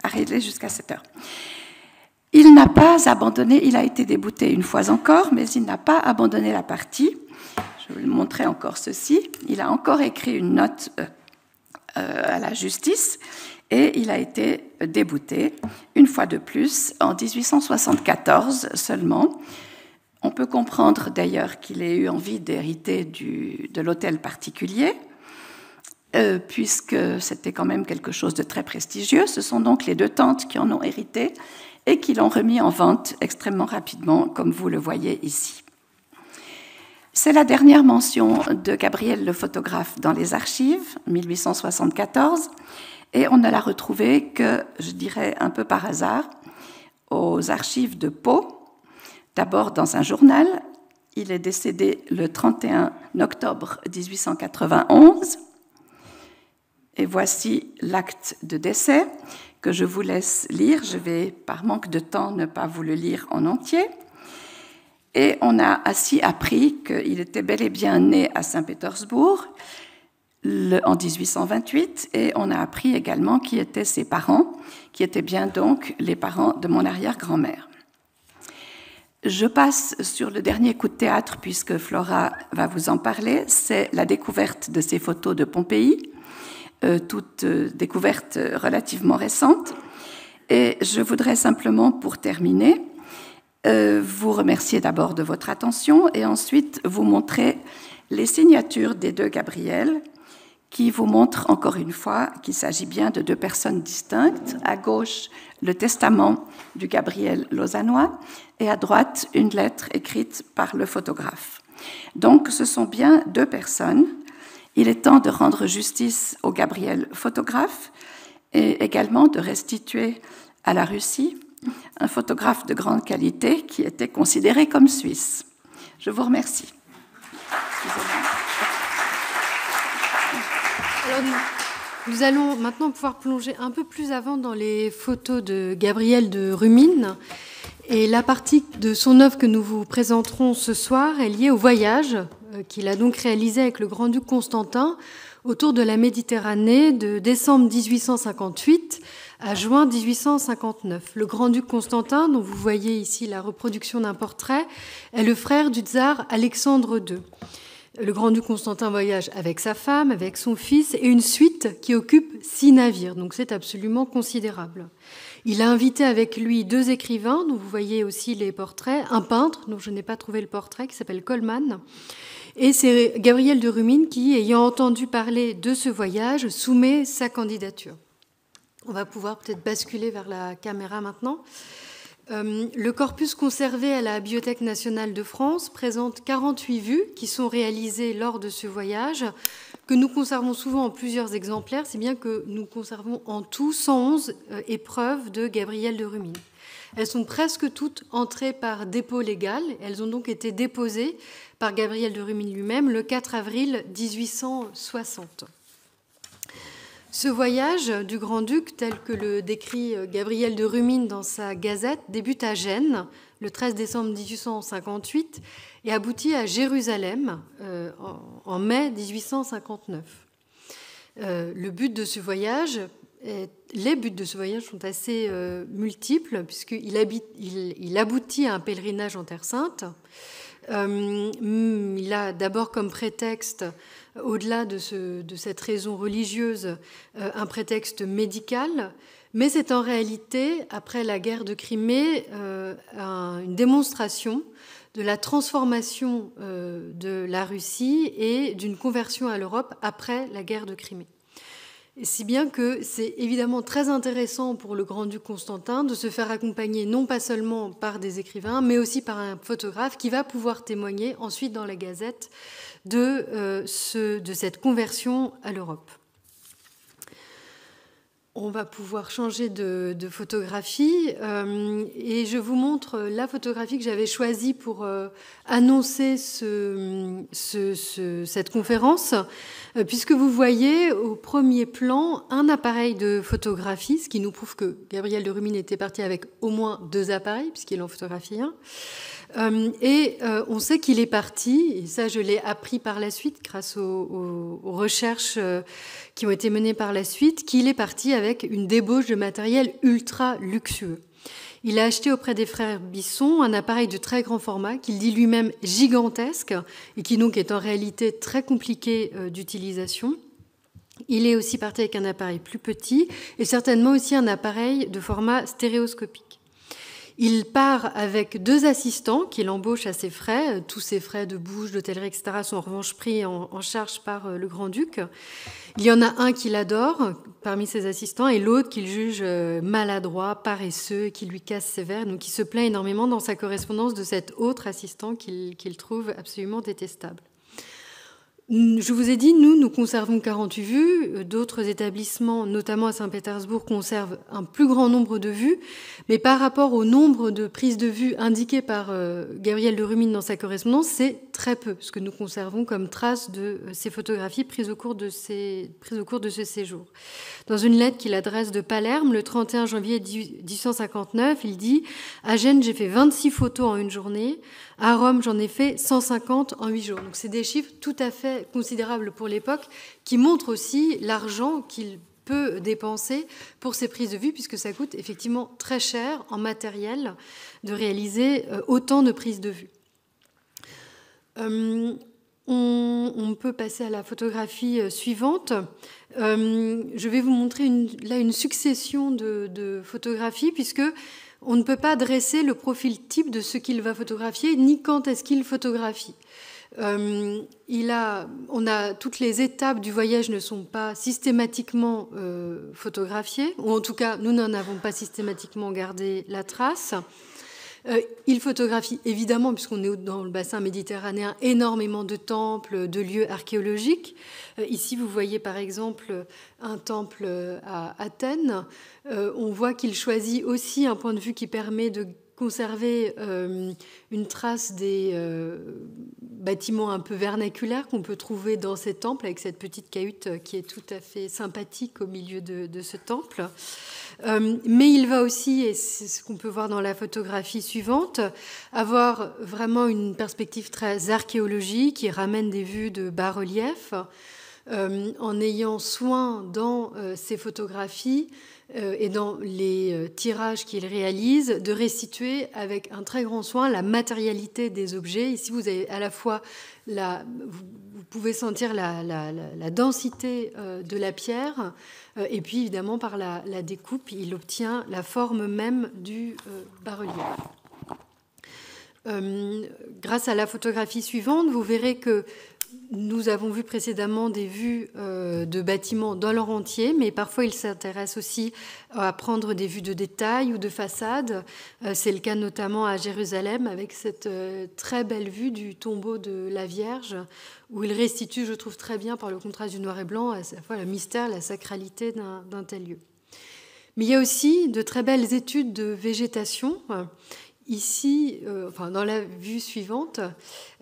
arrêtez jusqu'à 7 heures. Il n'a pas abandonné, il a été débouté une fois encore, mais il n'a pas abandonné la partie. Je vais vous montrer encore ceci. Il a encore écrit une note à la justice et il a été débouté une fois de plus en 1874 seulement. On peut comprendre d'ailleurs qu'il ait eu envie d'hériter de l'hôtel particulier, puisque c'était quand même quelque chose de très prestigieux. Ce sont donc les 2 tantes qui en ont hérité et qui l'ont remis en vente extrêmement rapidement, comme vous le voyez ici. C'est la dernière mention de Gabriel le photographe dans les archives, 1874, et on ne l'a retrouvé que, je dirais, un peu par hasard, aux archives de Pau. D'abord dans un journal, il est décédé le 31 octobre 1891. Et voici l'acte de décès que je vous laisse lire. Je vais, par manque de temps, ne pas vous le lire en entier. Et on a ainsi appris qu'il était bel et bien né à Saint-Pétersbourg en 1828, et on a appris également qui étaient ses parents, qui étaient bien donc les parents de mon arrière-grand-mère. Je passe sur le dernier coup de théâtre, puisque Flora va vous en parler. C'est la découverte de ces photos de Pompéi, toute découverte relativement récente. Et je voudrais simplement, pour terminer, vous remercier d'abord de votre attention et ensuite vous montrer les signatures des 2 Gabriel qui vous montre encore une fois qu'il s'agit bien de deux personnes distinctes. À gauche, le testament du Gabriel lausannois et à droite, une lettre écrite par le photographe. Donc, ce sont bien deux personnes. Il est temps de rendre justice au Gabriel photographe et également de restituer à la Russie un photographe de grande qualité qui était considéré comme suisse. Je vous remercie. Alors, nous allons maintenant pouvoir plonger un peu plus avant dans les photos de Gabriel de Rumine. Et la partie de son œuvre que nous vous présenterons ce soir est liée au voyage qu'il a donc réalisé avec le grand-duc Constantin autour de la Méditerranée de décembre 1858 à juin 1859. Le grand-duc Constantin, dont vous voyez ici la reproduction d'un portrait, est le frère du tsar Alexandre II. Le grand-duc Constantin voyage avec sa femme, avec son fils et une suite qui occupe 6 navires, donc c'est absolument considérable. Il a invité avec lui 2 écrivains, dont vous voyez aussi les portraits, un peintre, dont je n'ai pas trouvé le portrait, qui s'appelle Coleman, et c'est Gabriel de Rumine qui, ayant entendu parler de ce voyage, soumet sa candidature. On va pouvoir peut-être basculer vers la caméra maintenant. Le corpus conservé à la Bibliothèque nationale de France présente 48 vues qui sont réalisées lors de ce voyage, que nous conservons souvent en plusieurs exemplaires, si bien que nous conservons en tout 111 épreuves de Gabriel de Rumine. Elles sont presque toutes entrées par dépôt légal. Elles ont donc été déposées par Gabriel de Rumine lui-même le 4 avril 1860. Ce voyage du Grand-Duc, tel que le décrit Gabriel de Rumine dans sa Gazette, débute à Gênes le 13 décembre 1858 et aboutit à Jérusalem en mai 1859. Les buts de ce voyage sont assez multiples, puisqu'il aboutit à un pèlerinage en Terre Sainte. Il a d'abord comme prétexte, au-delà de cette raison religieuse, un prétexte médical, mais c'est en réalité, après la guerre de Crimée, une démonstration de la transformation de la Russie et d'une conversion à l'Europe après la guerre de Crimée. Et si bien que c'est évidemment très intéressant pour le grand-duc Constantin de se faire accompagner non pas seulement par des écrivains, mais aussi par un photographe qui va pouvoir témoigner ensuite dans la Gazette de cette conversion à l'Europe. On va pouvoir changer de photographie et je vous montre la photographie que j'avais choisie pour annoncer cette conférence, puisque vous voyez au premier plan un appareil de photographie, ce qui nous prouve que Gabriel de Rumine était parti avec au moins 2 appareils, puisqu'il en photographie un. On sait qu'il est parti, et ça je l'ai appris par la suite grâce aux recherches qui ont été menées par la suite, qu'il est parti avec une débauche de matériel ultra luxueux. Il a acheté auprès des frères Bisson un appareil de très grand format qu'il dit lui-même gigantesque et qui donc est en réalité très compliqué d'utilisation. Il est aussi parti avec un appareil plus petit et certainement aussi un appareil de format stéréoscopique. Il part avec 2 assistants qu'il embauche à ses frais. Tous ses frais de bouche, d'hôtellerie, etc. sont en revanche pris en charge par le grand-duc. Il y en a un qu'il adore parmi ses assistants et l'autre qu'il juge maladroit, paresseux, qui lui casse ses verres. Donc il se plaint énormément dans sa correspondance de cet autre assistant qu'il trouve absolument détestable. Je vous ai dit, nous conservons 48 vues. D'autres établissements, notamment à Saint-Pétersbourg, conservent un plus grand nombre de vues. Mais par rapport au nombre de prises de vue indiquées par Gabriel de Rumine dans sa correspondance, c'est très peu ce que nous conservons comme traces de ces photographies prises au cours de ce séjour. Dans une lettre qu'il adresse de Palerme, le 31 janvier 1859, il dit « À Gênes, j'ai fait 26 photos en une journée. À Rome, j'en ai fait 150 en 8 jours. » Donc c'est des chiffres tout à fait considérable pour l'époque, qui montre aussi l'argent qu'il peut dépenser pour ces prises de vue, puisque ça coûte effectivement très cher en matériel de réaliser autant de prises de vue. On peut passer à la photographie suivante. Je vais vous montrer une succession de photographies, puisque on ne peut pas dresser le profil type de ce qu'il va photographier, ni quand est-ce qu'il photographie. On a toutes les étapes du voyage ne sont pas systématiquement photographiées, ou en tout cas, nous n'en avons pas systématiquement gardé la trace. Il photographie évidemment, puisqu'on est dans le bassin méditerranéen, énormément de temples, de lieux archéologiques. Ici, vous voyez par exemple un temple à Athènes. On voit qu'il choisit aussi un point de vue qui permet de conserver une trace des bâtiments un peu vernaculaires qu'on peut trouver dans ces temples, avec cette petite cahute qui est tout à fait sympathique au milieu de ce temple. Mais il va aussi, et c'est ce qu'on peut voir dans la photographie suivante, avoir vraiment une perspective très archéologique qui ramène des vues de bas-relief, en ayant soin dans ses photographies et dans les tirages qu'il réalise de restituer avec un très grand soin la matérialité des objets. Ici, vous avez à la fois vous pouvez sentir la densité de la pierre, et puis évidemment par la découpe, il obtient la forme même du bas-relief. Grâce à la photographie suivante, vous verrez que nous avons vu précédemment des vues de bâtiments dans leur entier, mais parfois il s'intéresse aussi à prendre des vues de détail ou de façade. C'est le cas notamment à Jérusalem, avec cette très belle vue du tombeau de la Vierge, où il restitue, je trouve très bien, par le contraste du noir et blanc, à la fois le mystère, la sacralité d'un tel lieu. Mais il y a aussi de très belles études de végétation. Ici, dans la vue suivante,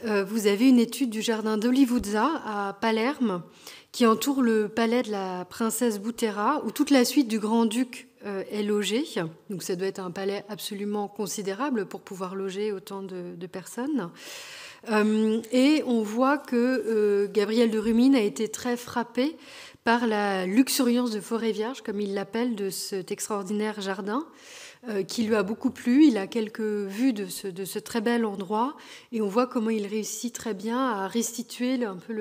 vous avez une étude du jardin d'Olivuzza à Palerme qui entoure le palais de la princesse Bouthera, où toute la suite du grand-duc est logée. Donc ça doit être un palais absolument considérable pour pouvoir loger autant de personnes. Et on voit que Gabriel de Rumine a été très frappé par la luxuriance de forêt vierge, comme il l'appelle, de cet extraordinaire jardin, qui lui a beaucoup plu. Il a quelques vues de ce très bel endroit et on voit comment il réussit très bien à restituer un peu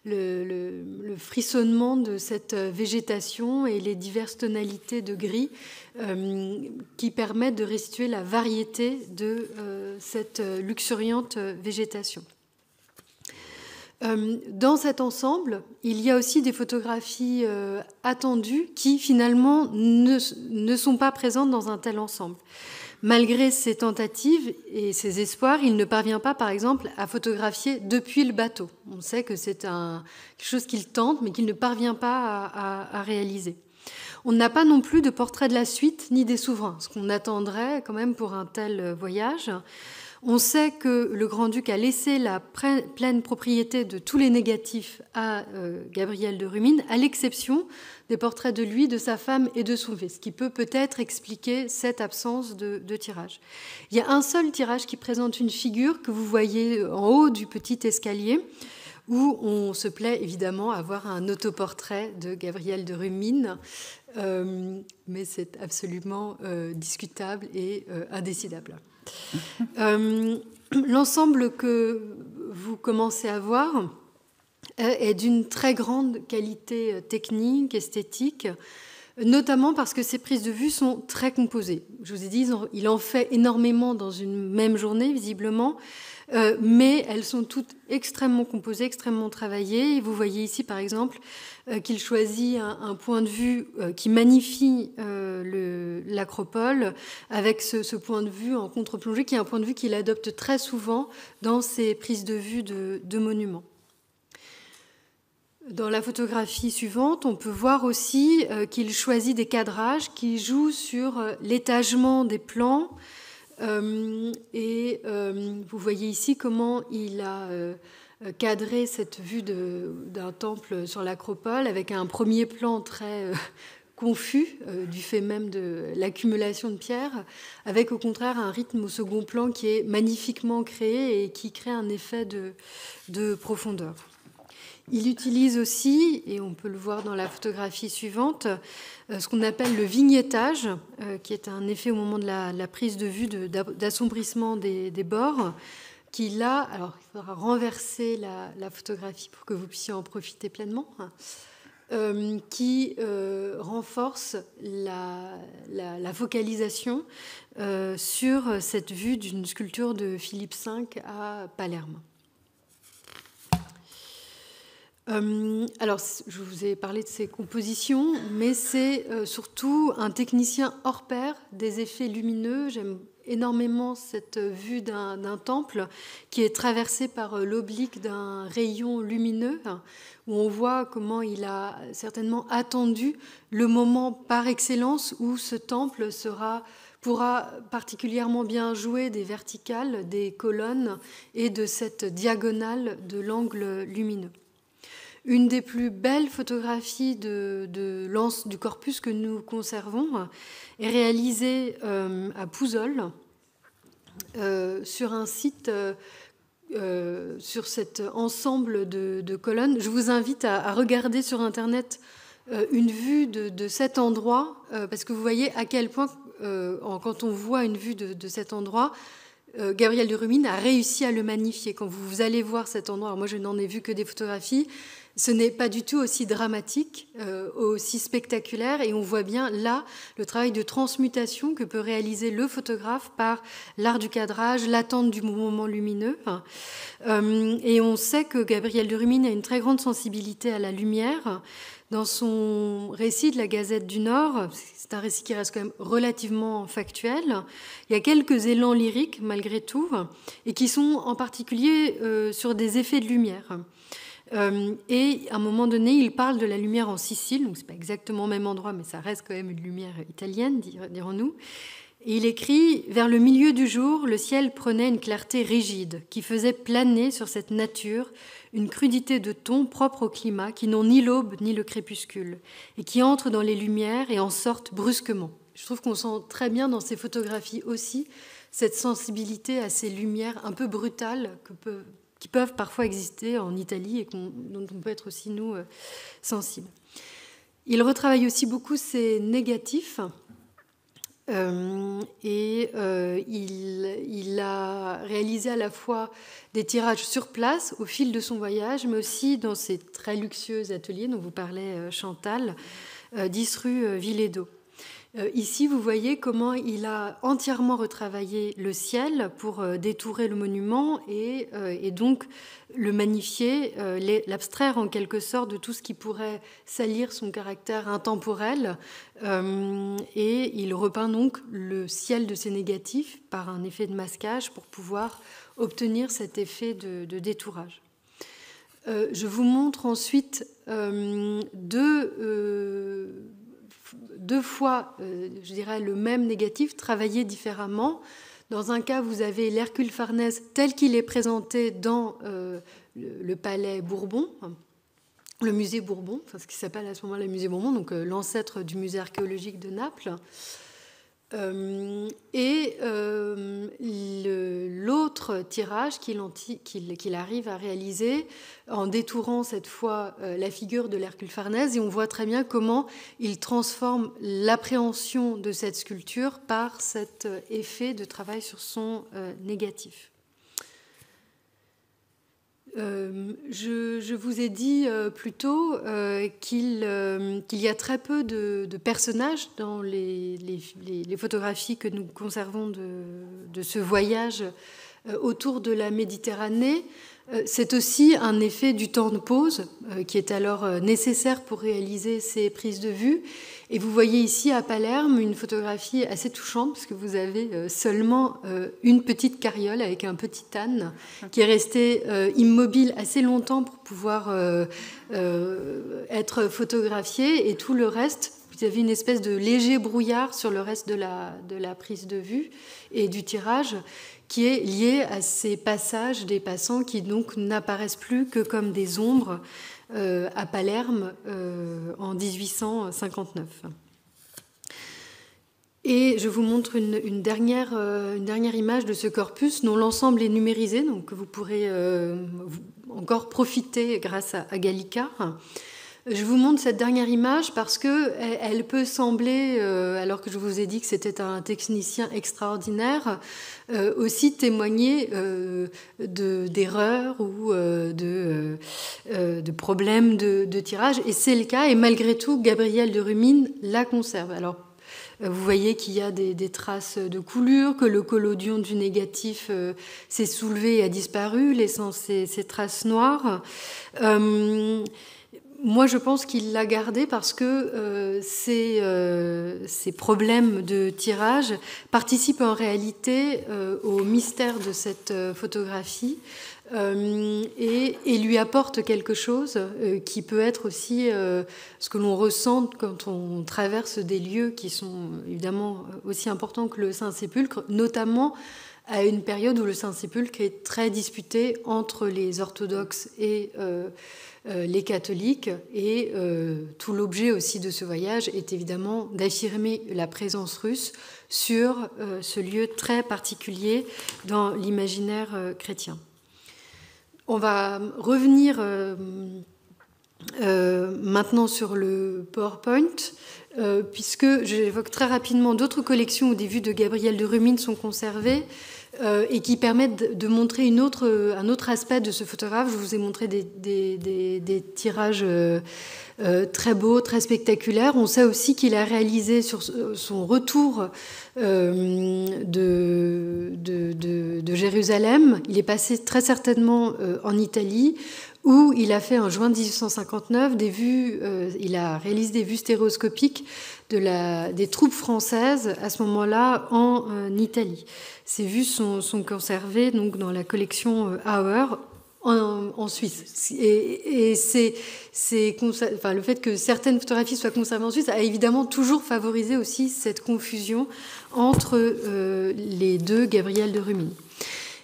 le frissonnement de cette végétation et les diverses tonalités de gris qui permettent de restituer la variété de cette luxuriante végétation. Dans cet ensemble, il y a aussi des photographies attendues qui finalement ne sont pas présentes dans un tel ensemble. Malgré ses tentatives et ses espoirs, il ne parvient pas, par exemple, à photographier depuis le bateau. On sait que c'est quelque chose qu'il tente, mais qu'il ne parvient pas à réaliser. On n'a pas non plus de portrait de la suite ni des souverains, ce qu'on attendrait quand même pour un tel voyage. On sait que le grand-duc a laissé la pleine propriété de tous les négatifs à Gabriel de Rumine, à l'exception des portraits de lui, de sa femme et de son fils, ce qui peut peut-être expliquer cette absence de tirage. Il y a un seul tirage qui présente une figure que vous voyez en haut du petit escalier, où on se plaît évidemment à voir un autoportrait de Gabriel de Rumine, mais c'est absolument discutable et indécidable. L'ensemble que vous commencez à voir est d'une très grande qualité technique, esthétique, notamment parce que ces prises de vue sont très composées. Je vous ai dit, il en fait énormément dans une même journée, visiblement, mais elles sont toutes extrêmement composées, extrêmement travaillées. Et vous voyez ici, par exemple, qu'il choisit un point de vue qui magnifie l'acropole, avec ce point de vue en contre-plongée, qui est un point de vue qu'il adopte très souvent dans ses prises de vue de monuments. Dans la photographie suivante, on peut voir aussi qu'il choisit des cadrages qui jouent sur l'étagement des plans. Vous voyez ici comment il a cadré cette vue d'un temple sur l'acropole avec un premier plan très confus du fait même de l'accumulation de pierres, avec au contraire un rythme au second plan qui est magnifiquement créé et qui crée un effet de profondeur. Il utilise aussi, et on peut le voir dans la photographie suivante, ce qu'on appelle le vignettage, qui est un effet au moment de la prise de vue d'assombrissement des bords, qui là, alors il faudra renverser la photographie pour que vous puissiez en profiter pleinement, qui renforce la focalisation sur cette vue d'une sculpture de Philippe V à Palerme. Alors, je vous ai parlé de ses compositions, mais c'est surtout un technicien hors pair des effets lumineux. J'aime énormément cette vue d'un temple qui est traversé par l'oblique d'un rayon lumineux, où on voit comment il a certainement attendu le moment par excellence où ce temple pourra particulièrement bien jouer des verticales, des colonnes et de cette diagonale de l'angle lumineux. Une des plus belles photographies du corpus que nous conservons est réalisée à Pouzzoles, sur un site, sur cet ensemble de colonnes. Je vous invite à regarder sur Internet une vue de cet endroit, parce que vous voyez à quel point, quand on voit une vue de cet endroit, Gabriel de Rumine a réussi à le magnifier. Quand vous allez voir cet endroit, alors moi je n'en ai vu que des photographies, ce n'est pas du tout aussi dramatique, aussi spectaculaire, et on voit bien là le travail de transmutation que peut réaliser le photographe par l'art du cadrage, l'attente du moment lumineux. Et on sait que Gabriel de Rumine a une très grande sensibilité à la lumière. Dans son récit de la Gazette du Nord, c'est un récit qui reste quand même relativement factuel, il y a quelques élans lyriques malgré tout, et qui sont en particulier sur des effets de lumière. Et à un moment donné, il parle de la lumière en Sicile, donc c'est pas exactement au même endroit, mais ça reste quand même une lumière italienne, dirons-nous. Et il écrit « Vers le milieu du jour, le ciel prenait une clarté rigide qui faisait planer sur cette nature une crudité de ton propre au climat qui n'ont ni l'aube ni le crépuscule et qui entrent dans les lumières et en sortent brusquement. » Je trouve qu'on sent très bien dans ces photographies aussi cette sensibilité à ces lumières un peu brutales qui peuvent parfois exister en Italie et dont on peut être aussi, nous, sensibles. Il retravaille aussi beaucoup ses négatifs. Il a réalisé à la fois des tirages sur place au fil de son voyage, mais aussi dans ses très luxueux ateliers dont vous parlez, Chantal, 10 rue Villédo. Ici, vous voyez comment il a entièrement retravaillé le ciel pour détourer le monument et donc le magnifier, l'abstraire en quelque sorte de tout ce qui pourrait salir son caractère intemporel. Et il repeint donc le ciel de ses négatifs par un effet de masquage pour pouvoir obtenir cet effet de détourage. Je vous montre ensuite deux fois, je dirais, le même négatif travaillé différemment. Dans un cas, vous avez l'Hercule Farnèse tel qu'il est présenté dans le palais Bourbon, le musée Bourbon, enfin, ce qui s'appelle à ce moment-là le musée Bourbon, donc l'ancêtre du musée archéologique de Naples. L'autre tirage qu'il arrive à réaliser en détourant cette fois la figure de l'Hercule Farnèse, et on voit très bien comment il transforme l'appréhension de cette sculpture par cet effet de travail sur son négatif. Je vous ai dit plus tôt qu'il y a très peu de personnages dans les photographies que nous conservons de ce voyage autour de la Méditerranée. C'est aussi un effet du temps de pause qui est alors nécessaire pour réaliser ces prises de vue. Et vous voyez ici à Palerme une photographie assez touchante parce que vous avez seulement une petite carriole avec un petit âne qui est resté immobile assez longtemps pour pouvoir être photographié, et tout le reste, vous avez une espèce de léger brouillard sur le reste de la prise de vue et du tirage qui est lié à ces passages des passants qui donc n'apparaissent plus que comme des ombres à Palerme en 1859. Et je vous montre une dernière image de ce corpus dont l'ensemble est numérisé, donc que vous pourrez encore profiter grâce à Gallica. Je vous montre cette dernière image parce qu'elle peut sembler, alors que je vous ai dit que c'était un technicien extraordinaire, aussi témoigner d'erreurs ou de problèmes de tirage. Et c'est le cas, et malgré tout, Gabriel de Rumine la conserve. Alors, Vous voyez qu'il y a des traces de coulure, que le collodion du négatif s'est soulevé et a disparu, laissant ces traces noires. Moi, je pense qu'il l'a gardé parce que ces problèmes de tirage participent en réalité au mystère de cette photographie et lui apportent quelque chose qui peut être aussi ce que l'on ressent quand on traverse des lieux qui sont évidemment aussi importants que le Saint-Sépulcre, notamment à une période où le Saint-Sépulcre est très disputé entre les orthodoxes et les catholiques, et tout l'objet aussi de ce voyage est évidemment d'affirmer la présence russe sur ce lieu très particulier dans l'imaginaire chrétien. On va revenir maintenant sur le PowerPoint, puisque j'évoque très rapidement d'autres collections où des vues de Gabriel de Rumine sont conservées et qui permettent de montrer un autre aspect de ce photographe. Je vous ai montré des tirages très beaux, très spectaculaires. On sait aussi qu'il a réalisé sur son retour de Jérusalem, il est passé très certainement en Italie, où il a fait en juin 1859 des vues, il a réalisé des vues stéréoscopiques des troupes françaises à ce moment-là en Italie. Ces vues sont conservées donc dans la collection Auer en Suisse. Et le fait que certaines photographies soient conservées en Suisse a évidemment toujours favorisé aussi cette confusion entre les deux Gabriel de Rumine.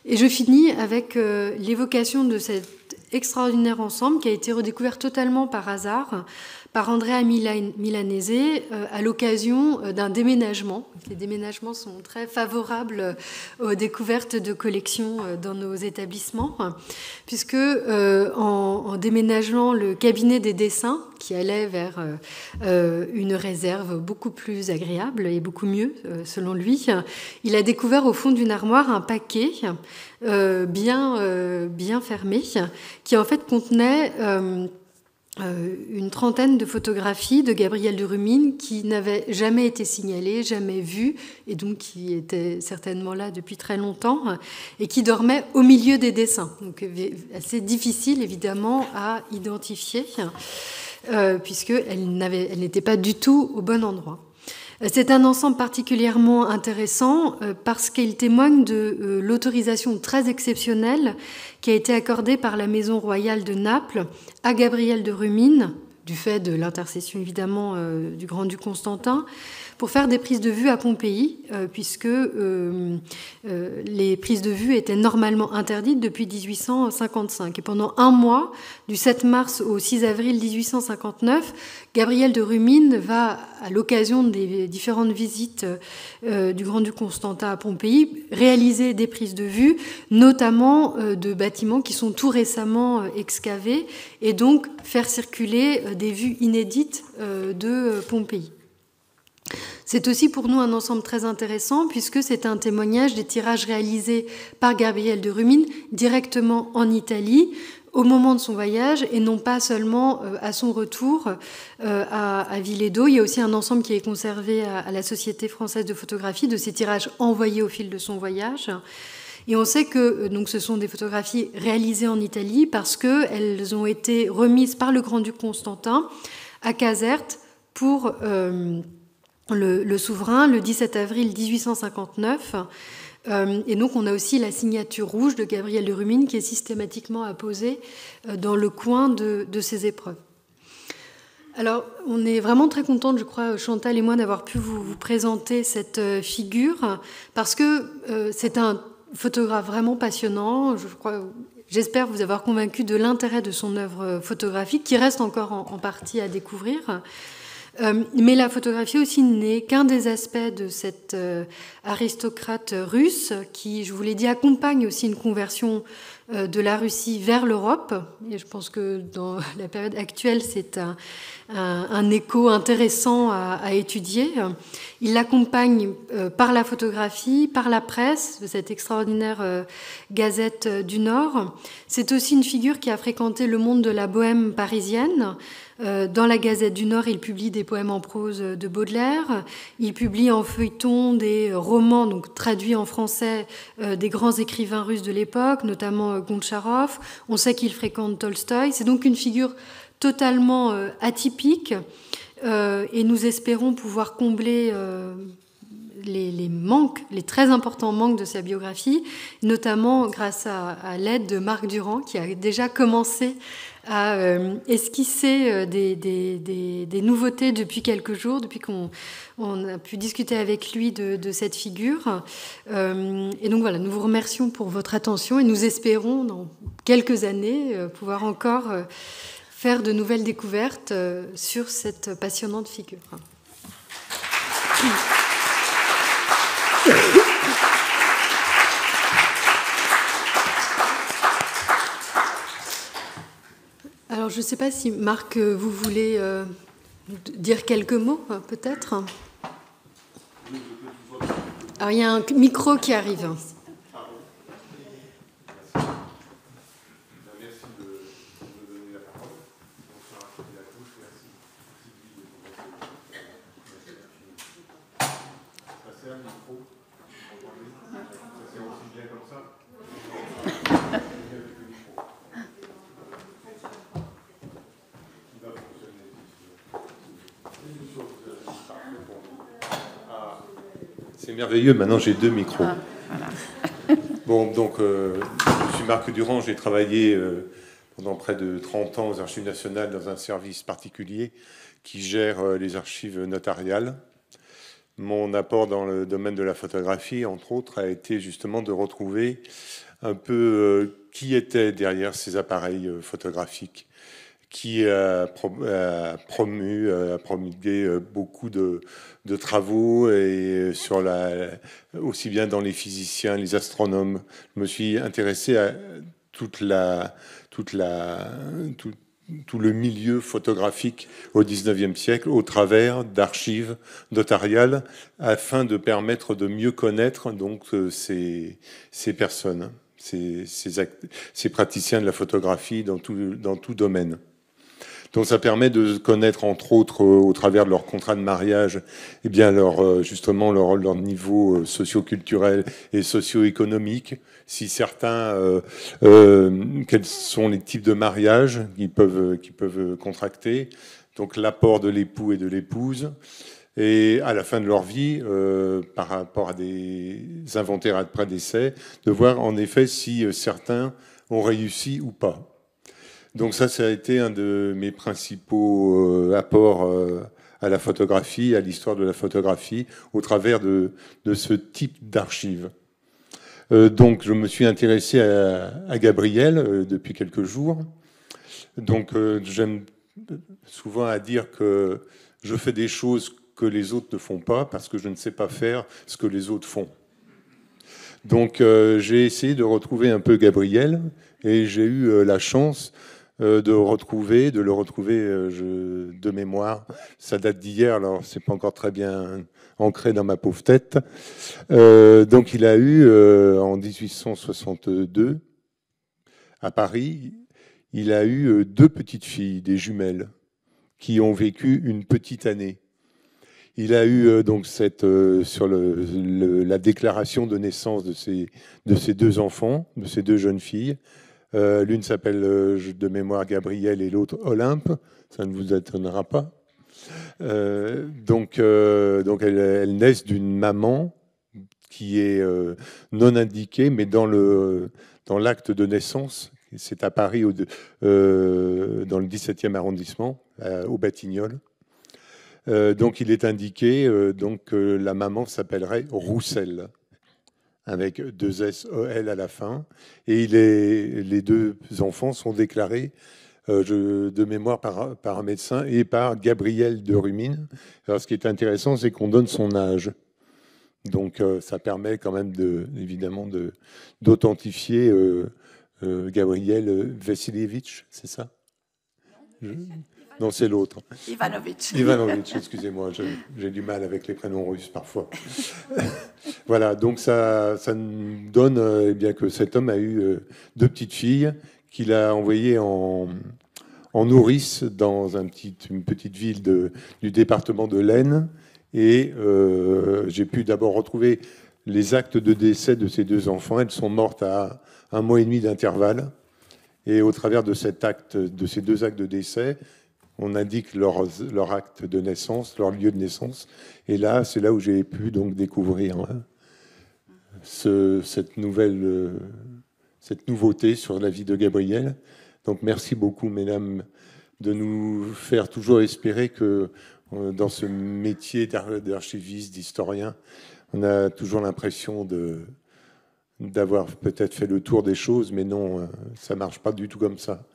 Et je finis avec l'évocation de cet extraordinaire ensemble qui a été redécouvert totalement par hasard par Andrea Milanese à l'occasion d'un déménagement. Les déménagements sont très favorables aux découvertes de collections dans nos établissements, puisque en déménageant le cabinet des dessins, qui allait vers une réserve beaucoup plus agréable et beaucoup mieux, selon lui, il a découvert au fond d'une armoire un paquet bien fermé, qui en fait contenait une trentaine de photographies de Gabriel de Rumine qui n'avaient jamais été signalées, jamais vues, et donc qui étaient certainement là depuis très longtemps, et qui dormaient au milieu des dessins. Donc assez difficile évidemment à identifier, puisqu'elles n'étaient pas du tout au bon endroit. C'est un ensemble particulièrement intéressant parce qu'il témoigne de l'autorisation très exceptionnelle qui a été accordée par la Maison royale de Naples à Gabriel de Rumine, du fait de l'intercession évidemment du grand-duc Constantin, pour faire des prises de vue à Pompéi, puisque les prises de vue étaient normalement interdites depuis 1855. Et pendant un mois, du 7 mars au 6 avril 1859, Gabriel de Rumine va, à l'occasion des différentes visites du grand-duc Constantin à Pompéi, réaliser des prises de vue, notamment de bâtiments qui sont tout récemment excavés, et donc faire circuler des vues inédites de Pompéi. C'est aussi pour nous un ensemble très intéressant puisque c'est un témoignage des tirages réalisés par Gabriel de Rumine directement en Italie au moment de son voyage et non pas seulement à son retour à Villedot. Il y a aussi un ensemble qui est conservé à la Société française de photographie de ces tirages envoyés au fil de son voyage. Et on sait que donc, ce sont des photographies réalisées en Italie parce qu'elles ont été remises par le grand-duc Constantin à Caserte pour le souverain le 17 avril 1859. Et donc on a aussi la signature rouge de Gabriel de Rumine qui est systématiquement apposée dans le coin de ces épreuves. Alors on est vraiment très contente, je crois, Chantal et moi, d'avoir pu vous présenter cette figure parce que c'est un photographe vraiment passionnant. J'espère vous avoir convaincu de l'intérêt de son œuvre photographique qui reste encore en partie à découvrir. Mais la photographie aussi n'est qu'un des aspects de cet aristocrate russe qui, je vous l'ai dit, accompagne aussi une conversion de la Russie vers l'Europe. Et je pense que dans la période actuelle, c'est un écho intéressant à étudier. Il l'accompagne par la photographie, par la presse, de cette extraordinaire Gazette du Nord. C'est aussi une figure qui a fréquenté le monde de la bohème parisienne, Dans la Gazette du Nord, il publie des poèmes en prose de Baudelaire. Il publie en feuilleton des romans, donc traduits en français, des grands écrivains russes de l'époque, notamment Gontcharov. On sait qu'il fréquente Tolstoï. C'est donc une figure totalement atypique, et nous espérons pouvoir combler les manques, les très importants manques de sa biographie, notamment grâce à l'aide de Marc Durand, qui a déjà commencé à esquisser des nouveautés depuis quelques jours, depuis qu'on a pu discuter avec lui de cette figure. Et donc voilà, nous vous remercions pour votre attention et nous espérons dans quelques années pouvoir encore faire de nouvelles découvertes sur cette passionnante figure. Alors, je ne sais pas si, Marc, vous voulez dire quelques mots, peut-être. Alors, il y a un micro qui arrive. C'est merveilleux, maintenant j'ai 2 micros. Ah, voilà. Bon, donc, je suis Marc Durand, j'ai travaillé pendant près de 30 ans aux Archives nationales dans un service particulier qui gère les archives notariales. Mon apport dans le domaine de la photographie, entre autres, a été justement de retrouver un peu qui était derrière ces appareils photographiques, qui a promulgué beaucoup de travaux, et sur aussi bien dans les physiciens, les astronomes. Je me suis intéressé à tout le milieu photographique au XIXe siècle au travers d'archives notariales afin de permettre de mieux connaître donc ces personnes, ces praticiens de la photographie dans tout domaine. Donc ça permet de connaître, entre autres, au travers de leur contrat de mariage, eh bien justement leur niveau socio-culturel et socio-économique. Si certains, quels sont les types de mariages qu'ils peuvent contracter. Donc l'apport de l'époux et de l'épouse. Et à la fin de leur vie, par rapport à des inventaires après décès, de voir en effet si certains ont réussi ou pas. Donc ça a été un de mes principaux apports à la photographie, à l'histoire de la photographie, au travers de ce type d'archives. Donc je me suis intéressé à Gabriel depuis quelques jours. Donc j'aime souvent à dire que je fais des choses que les autres ne font pas parce que je ne sais pas faire ce que les autres font. Donc j'ai essayé de retrouver un peu Gabriel et j'ai eu la chance de le retrouver de mémoire. Ça date d'hier, alors c'est pas encore très bien ancré dans ma pauvre tête. Donc il a eu, en 1862, à Paris, il a eu 2 petites filles, des jumelles, qui ont vécu une petite année. Il a eu donc sur la déclaration de naissance de ces 2 enfants, de ces 2 jeunes filles. L'une s'appelle de mémoire Gabrielle et l'autre Olympe. Ça ne vous étonnera pas. Donc elles naissent d'une maman qui est non indiquée, mais dans l'acte de naissance. C'est à Paris, dans le 17e arrondissement, au Batignolles. Donc il est indiqué que la maman s'appellerait Roussel, avec 2 S-E-L à la fin. Et les 2 enfants sont déclarés de mémoire par un médecin et par Gabriel de Rumine. Alors ce qui est intéressant, c'est qu'on donne son âge. Donc ça permet quand même évidemment d'authentifier Gabriel Vassilievitch, c'est ça? Non, c'est l'autre. Ivanovitch, excusez-moi, j'ai du mal avec les prénoms russes parfois. Voilà, donc ça nous donne eh bien, que cet homme a eu 2 petites filles qu'il a envoyées en en nourrice dans une petite ville du département de l'Aisne. Et j'ai pu d'abord retrouver les actes de décès de ces 2 enfants. Elles sont mortes à 1 mois et demi d'intervalle. Et au travers de ces 2 actes de décès, on indique leur acte de naissance, leur lieu de naissance. Et là, c'est là où j'ai pu donc découvrir cette nouveauté sur la vie de Gabrielle. Donc merci beaucoup, mesdames, de nous faire toujours espérer que dans ce métier d'archiviste, d'historien, on a toujours l'impression d'avoir peut-être fait le tour des choses, mais non, ça ne marche pas du tout comme ça.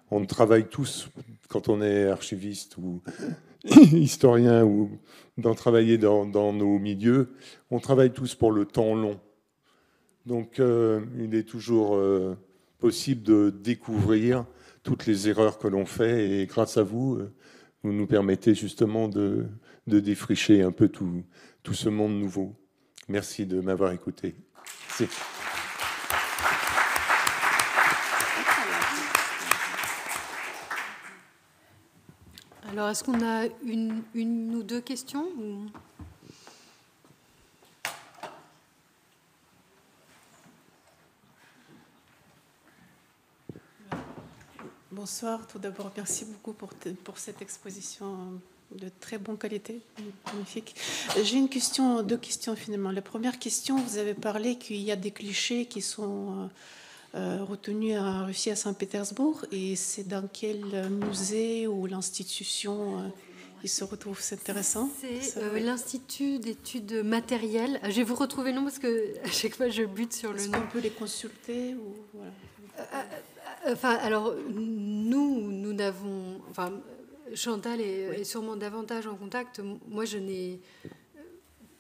On travaille tous, quand on est archiviste ou historien ou travailler dans nos milieux, on travaille tous pour le temps long. Donc il est toujours possible de découvrir toutes les erreurs que l'on fait, et grâce à vous, vous nous permettez justement de défricher un peu tout ce monde nouveau. Merci de m'avoir écouté. Merci. Alors, est-ce qu'on a une ou 2 questions ou... Bonsoir. Tout d'abord, merci beaucoup pour cette exposition de très bonne qualité, magnifique. J'ai 2 questions finalement. La première question, vous avez parlé qu'il y a des clichés qui sont retenus en Russie, à Saint-Pétersbourg, et c'est dans quel musée ou l'institution il se retrouve? C'est intéressant. C'est l'Institut d'études matérielles. Je vais vous retrouver le nom parce que à chaque fois je bute sur le nom. Est-ce qu'on peut les consulter ou voilà. Alors, nous n'avons... Enfin, Chantal est sûrement davantage en contact. Moi, je n'ai,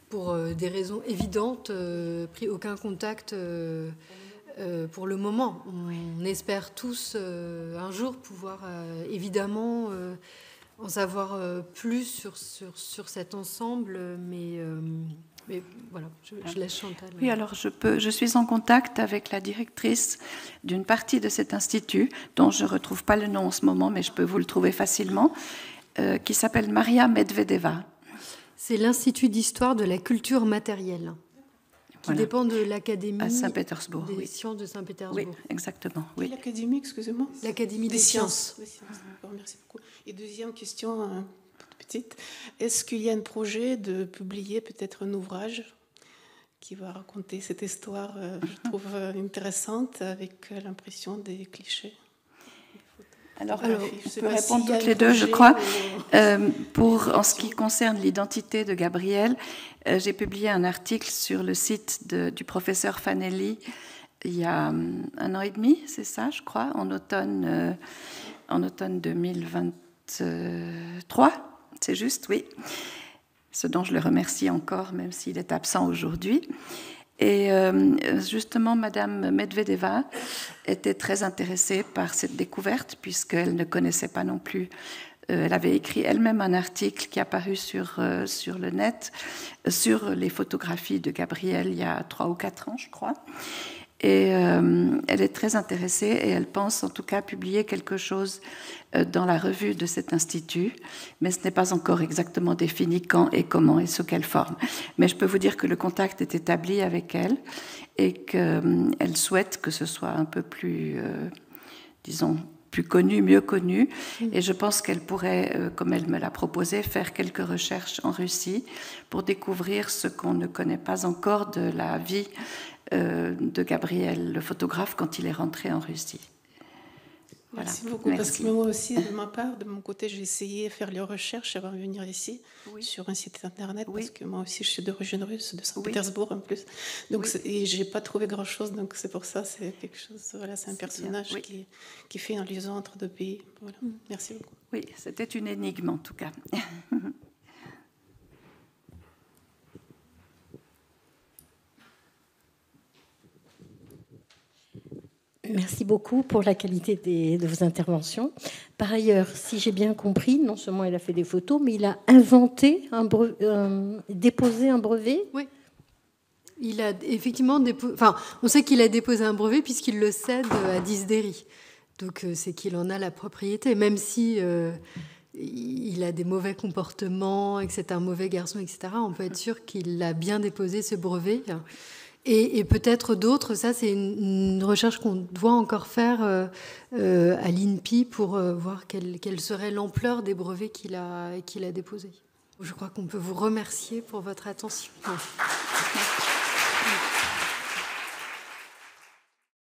pour des raisons évidentes, pris aucun contact pour le moment. On espère tous un jour pouvoir, évidemment, en savoir plus sur cet ensemble, mais voilà, je laisse Chantal. Oui, alors je suis en contact avec la directrice d'une partie de cet institut, dont je ne retrouve pas le nom en ce moment, mais je peux vous le trouver facilement, qui s'appelle Maria Medvedeva. C'est l'Institut d'histoire de la culture matérielle, qui dépend de l'Académie à Saint-Pétersbourg, des sciences de Saint-Pétersbourg. Oui, exactement. Oui. L'Académie, excusez-moi. L'Académie des sciences. D'accord, merci beaucoup. Et deuxième question, petite. Est-ce qu'il y a un projet de publier peut-être un ouvrage qui va raconter cette histoire, je trouve intéressante, avec l'impression des clichés? Alors je peux répondre toutes les 2, je crois. En ce qui concerne l'identité de Gabrielle, j'ai publié un article sur le site du professeur Fanelli il y a 1 an et demi, c'est ça, je crois, en automne 2023. C'est juste, oui. Ce dont je le remercie encore, même s'il est absent aujourd'hui. Et justement, Madame Medvedeva était très intéressée par cette découverte, puisqu'elle ne connaissait pas non plus. Elle avait écrit elle-même un article qui est apparu sur le net, sur les photographies de Gabrielle il y a 3 ou 4 ans, je crois. Et elle est très intéressée et elle pense en tout cas publier quelque chose dans la revue de cet institut, mais ce n'est pas encore exactement défini quand et comment et sous quelle forme. Mais je peux vous dire que le contact est établi avec elle et qu'elle souhaite que ce soit un peu plus, disons, plus connu, mieux connu. Et je pense qu'elle pourrait, comme elle me l'a proposé, faire quelques recherches en Russie pour découvrir ce qu'on ne connaît pas encore de la vie de Gabriel, le photographe, quand il est rentré en Russie. Voilà. Merci beaucoup, parce que moi aussi, de ma part, de mon côté, j'ai essayé de faire les recherches avant de venir ici, sur un site internet, parce que moi aussi, je suis d'origine russe, de Saint-Pétersbourg en plus. Donc, et je n'ai pas trouvé grand-chose, donc c'est pour ça, c'est quelque chose, voilà, c'est un personnage qui fait un liaison entre 2 pays. Voilà. Merci beaucoup. Oui, c'était une énigme en tout cas. Merci beaucoup pour la qualité de vos interventions. Par ailleurs, si j'ai bien compris, non seulement il a fait des photos, mais il a inventé déposé un brevet. Oui. Il a effectivement on sait qu'il a déposé un brevet puisqu'il le cède à Disdéry. Donc c'est qu'il en a la propriété, même si il a des mauvais comportements et que c'est un mauvais garçon, etc. On peut être sûr qu'il a bien déposé ce brevet. Et peut-être d'autres, ça c'est une recherche qu'on doit encore faire à l'INPI pour voir quelle serait l'ampleur des brevets qu'il a déposés. Je crois qu'on peut vous remercier pour votre attention.